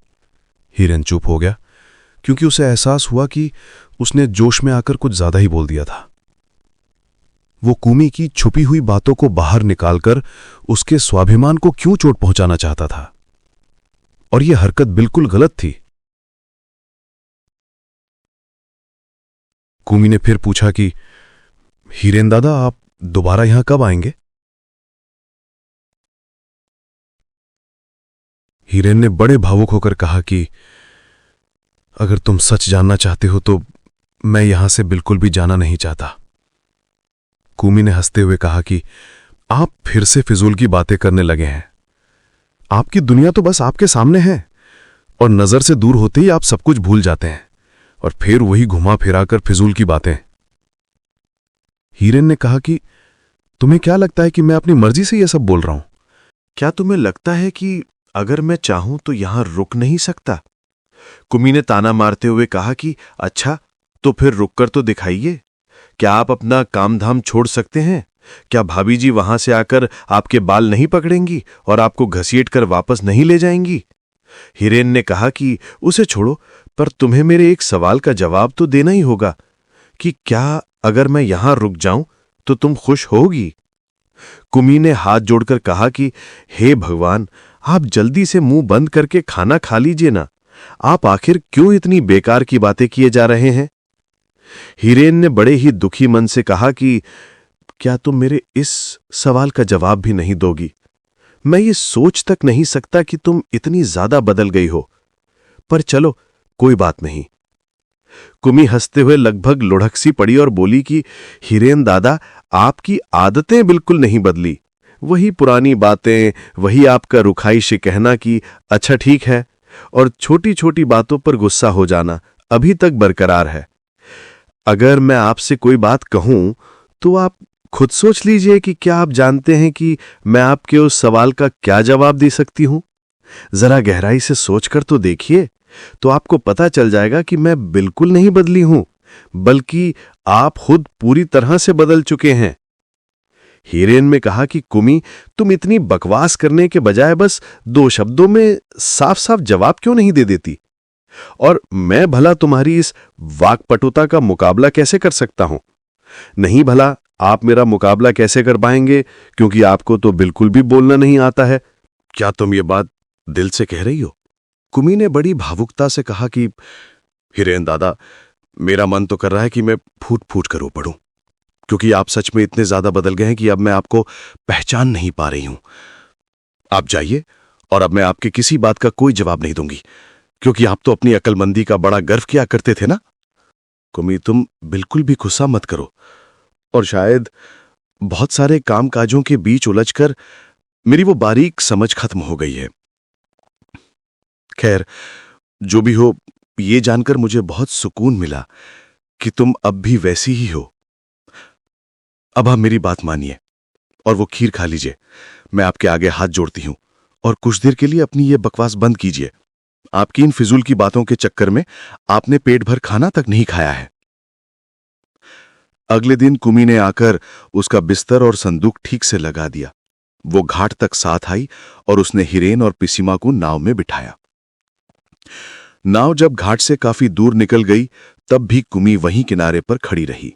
हिरेन चुप हो गया क्योंकि उसे एहसास हुआ कि उसने जोश में आकर कुछ ज्यादा ही बोल दिया था। वो कुम्मी की छुपी हुई बातों को बाहर निकालकर उसके स्वाभिमान को क्यों चोट पहुंचाना चाहता था, और यह हरकत बिल्कुल गलत थी। कुम्मी ने फिर पूछा कि हिरेन दादा, आप दोबारा यहां कब आएंगे? हिरेन ने बड़े भावुक होकर कहा कि अगर तुम सच जानना चाहते हो तो मैं यहां से बिल्कुल भी जाना नहीं चाहता। कुम्मी ने हंसते हुए कहा कि आप फिर से फिजूल की बातें करने लगे हैं। आपकी दुनिया तो बस आपके सामने है और नजर से दूर होते ही आप सब कुछ भूल जाते हैं और फिर वही घुमा फिराकर फिजूल की बातें। हिरेन ने कहा कि तुम्हें क्या लगता है कि मैं अपनी मर्जी से यह सब बोल रहा हूं? क्या तुम्हें लगता है कि अगर मैं चाहूं तो यहां रुक नहीं सकता? कुम्मी ने ताना मारते हुए कहा कि अच्छा, तो फिर रुककर तो दिखाइए। क्या आप अपना काम धाम छोड़ सकते हैं? क्या भाभी जी वहां से आकर आपके बाल नहीं पकड़ेंगी और आपको घसीट कर वापस नहीं ले जाएंगी? हिरेन ने कहा कि उसे छोड़ो, पर तुम्हें मेरे एक सवाल का जवाब तो देना ही होगा कि क्या अगर मैं यहां रुक जाऊं तो तुम खुश होगी? कुमी ने हाथ जोड़कर कहा कि हे भगवान, आप जल्दी से मुंह बंद करके खाना खा लीजिए ना। आप आखिर क्यों इतनी बेकार की बातें किए जा रहे हैं? हिरेन ने बड़े ही दुखी मन से कहा कि क्या तुम मेरे इस सवाल का जवाब भी नहीं दोगी? मैं ये सोच तक नहीं सकता कि तुम इतनी ज्यादा बदल गई हो। पर चलो, कोई बात नहीं। कुमी हंसते हुए लगभग लुढ़क सी पड़ी और बोली कि हिरेन दादा, आपकी आदतें बिल्कुल नहीं बदली। वही पुरानी बातें, वही आपका रुखाई से कहना कि अच्छा ठीक है, और छोटी छोटी बातों पर गुस्सा हो जाना अभी तक बरकरार है। अगर मैं आपसे कोई बात कहूं तो आप खुद सोच लीजिए कि क्या आप जानते हैं कि मैं आपके उस सवाल का क्या जवाब दे सकती हूं? जरा गहराई से सोचकर तो देखिए, तो आपको पता चल जाएगा कि मैं बिल्कुल नहीं बदली हूं, बल्कि आप खुद पूरी तरह से बदल चुके हैं। हिरेन में कहा कि कुमी, तुम इतनी बकवास करने के बजाय बस 2 शब्दों में साफ साफ जवाब क्यों नहीं दे देती? और मैं भला तुम्हारी इस वाक्पटुता का मुकाबला कैसे कर सकता हूं? नहीं भला आप मेरा मुकाबला कैसे कर पाएंगे, क्योंकि आपको तो बिल्कुल भी बोलना नहीं आता है। क्या तुम ये बात दिल से कह रही हो? कुमी ने बड़ी भावुकता से कहा कि हिरेन दादा, मेरा मन तो कर रहा है कि मैं फूट फूट कर रो पड़ूं, क्योंकि आप सच में इतने ज्यादा बदल गए हैं कि अब मैं आपको पहचान नहीं पा रही हूं। आप जाइए, और अब मैं आपके किसी बात का कोई जवाब नहीं दूंगी, क्योंकि आप तो अपनी अक्लमंदी का बड़ा गर्व किया करते थे ना। कुमी, तुम बिल्कुल भी गुस्सा मत करो, और शायद बहुत सारे कामकाजों के बीच उलझकर मेरी वो बारीक समझ खत्म हो गई है। खैर, जो भी हो, ये जानकर मुझे बहुत सुकून मिला कि तुम अब भी वैसी ही हो। अब आप मेरी बात मानिए और वो खीर खा लीजिए। मैं आपके आगे हाथ जोड़ती हूं, और कुछ देर के लिए अपनी ये बकवास बंद कीजिए। आपकी इन फिजूल की बातों के चक्कर में आपने पेट भर खाना तक नहीं खाया है। अगले दिन कुमी ने आकर उसका बिस्तर और संदूक ठीक से लगा दिया। वो घाट तक साथ आई और उसने हिरेन और पिसीमा को नाव में बिठाया। नाव जब घाट से काफी दूर निकल गई, तब भी कुमी वहीं किनारे पर खड़ी रही।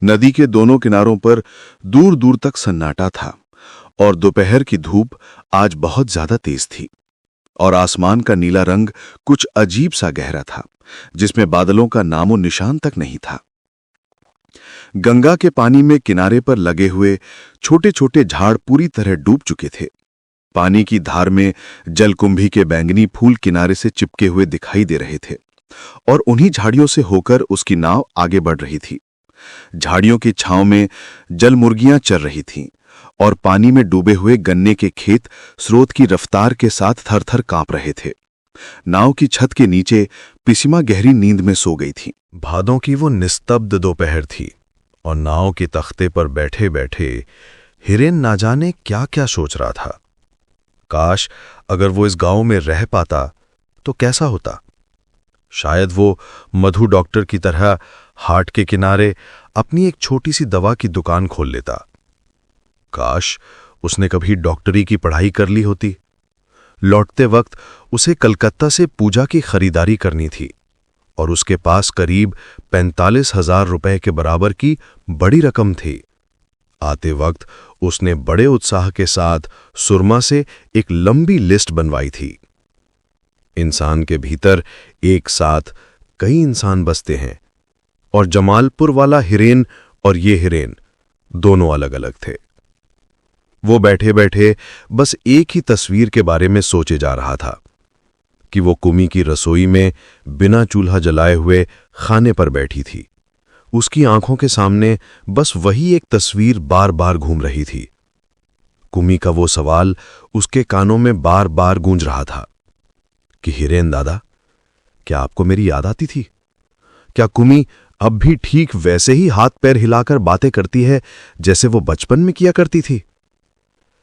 नदी के दोनों किनारों पर दूर दूर तक सन्नाटा था, और दोपहर की धूप आज बहुत ज्यादा तेज थी, और आसमान का नीला रंग कुछ अजीब सा गहरा था, जिसमें बादलों का नामो निशान तक नहीं था। गंगा के पानी में किनारे पर लगे हुए छोटे छोटे झाड़ पूरी तरह डूब चुके थे। पानी की धार में जलकुंभी के बैंगनी फूल किनारे से चिपके हुए दिखाई दे रहे थे, और उन्हीं झाड़ियों से होकर उसकी नाव आगे बढ़ रही थी। झाड़ियों की छांव में जलमुर्गियां चर रही थीं, और पानी में डूबे हुए गन्ने के खेत स्रोत की रफ्तार के साथ थर-थर कांप रहे थे। नाव की छत के नीचे पिसीमा गहरी नींद में सो गई थी। भादों की वो निस्तब्ध दोपहर थी, और नाव के तख्ते पर बैठे बैठे हिरेन ना जाने क्या क्या सोच रहा था। काश अगर वो इस गांव में रह पाता तो कैसा होता। शायद वो मधु डॉक्टर की तरह हाट के किनारे अपनी एक छोटी सी दवा की दुकान खोल लेता। काश उसने कभी डॉक्टरी की पढ़ाई कर ली होती। लौटते वक्त उसे कलकत्ता से पूजा की खरीदारी करनी थी, और उसके पास करीब 45,000 रुपए के बराबर की बड़ी रकम थी। आते वक्त उसने बड़े उत्साह के साथ सुरमा से एक लंबी लिस्ट बनवाई थी। इंसान के भीतर एक साथ कई इंसान बसते हैं, और जमालपुर वाला हिरेन और ये हिरेन दोनों अलग अलग थे। वो बैठे बैठे बस एक ही तस्वीर के बारे में सोचे जा रहा था कि वो कुमी की रसोई में बिना चूल्हा जलाए हुए खाने पर बैठी थी। उसकी आंखों के सामने बस वही एक तस्वीर बार बार घूम रही थी। कुमी का वो सवाल उसके कानों में बार बार गूंज रहा था कि हिरेन दादा, क्या आपको मेरी याद आती थी? क्या कुमी अब भी ठीक वैसे ही हाथ पैर हिलाकर बातें करती है जैसे वो बचपन में किया करती थी?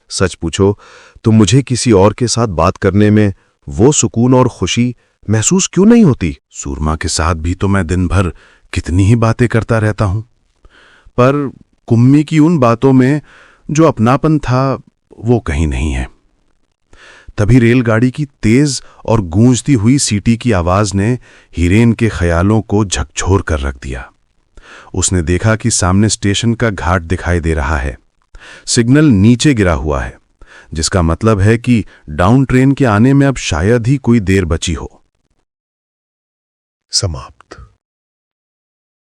सच पूछो तो मुझे किसी और के साथ बात करने में वो सुकून और खुशी महसूस क्यों नहीं होती? सूरमा के साथ भी तो मैं दिन भर कितनी ही बातें करता रहता हूं। पर कुम्मी की उन बातों में जो अपनापन था वो कहीं नहीं है। तभी रेलगाड़ी की तेज और गूंजती हुई सीटी की आवाज ने हिरेन के ख्यालों को झकझोर कर रख दिया। उसने देखा कि सामने स्टेशन का घाट दिखाई दे रहा है। सिग्नल नीचे गिरा हुआ है, जिसका मतलब है कि डाउन ट्रेन के आने में अब शायद ही कोई देर बची हो। समाप्त।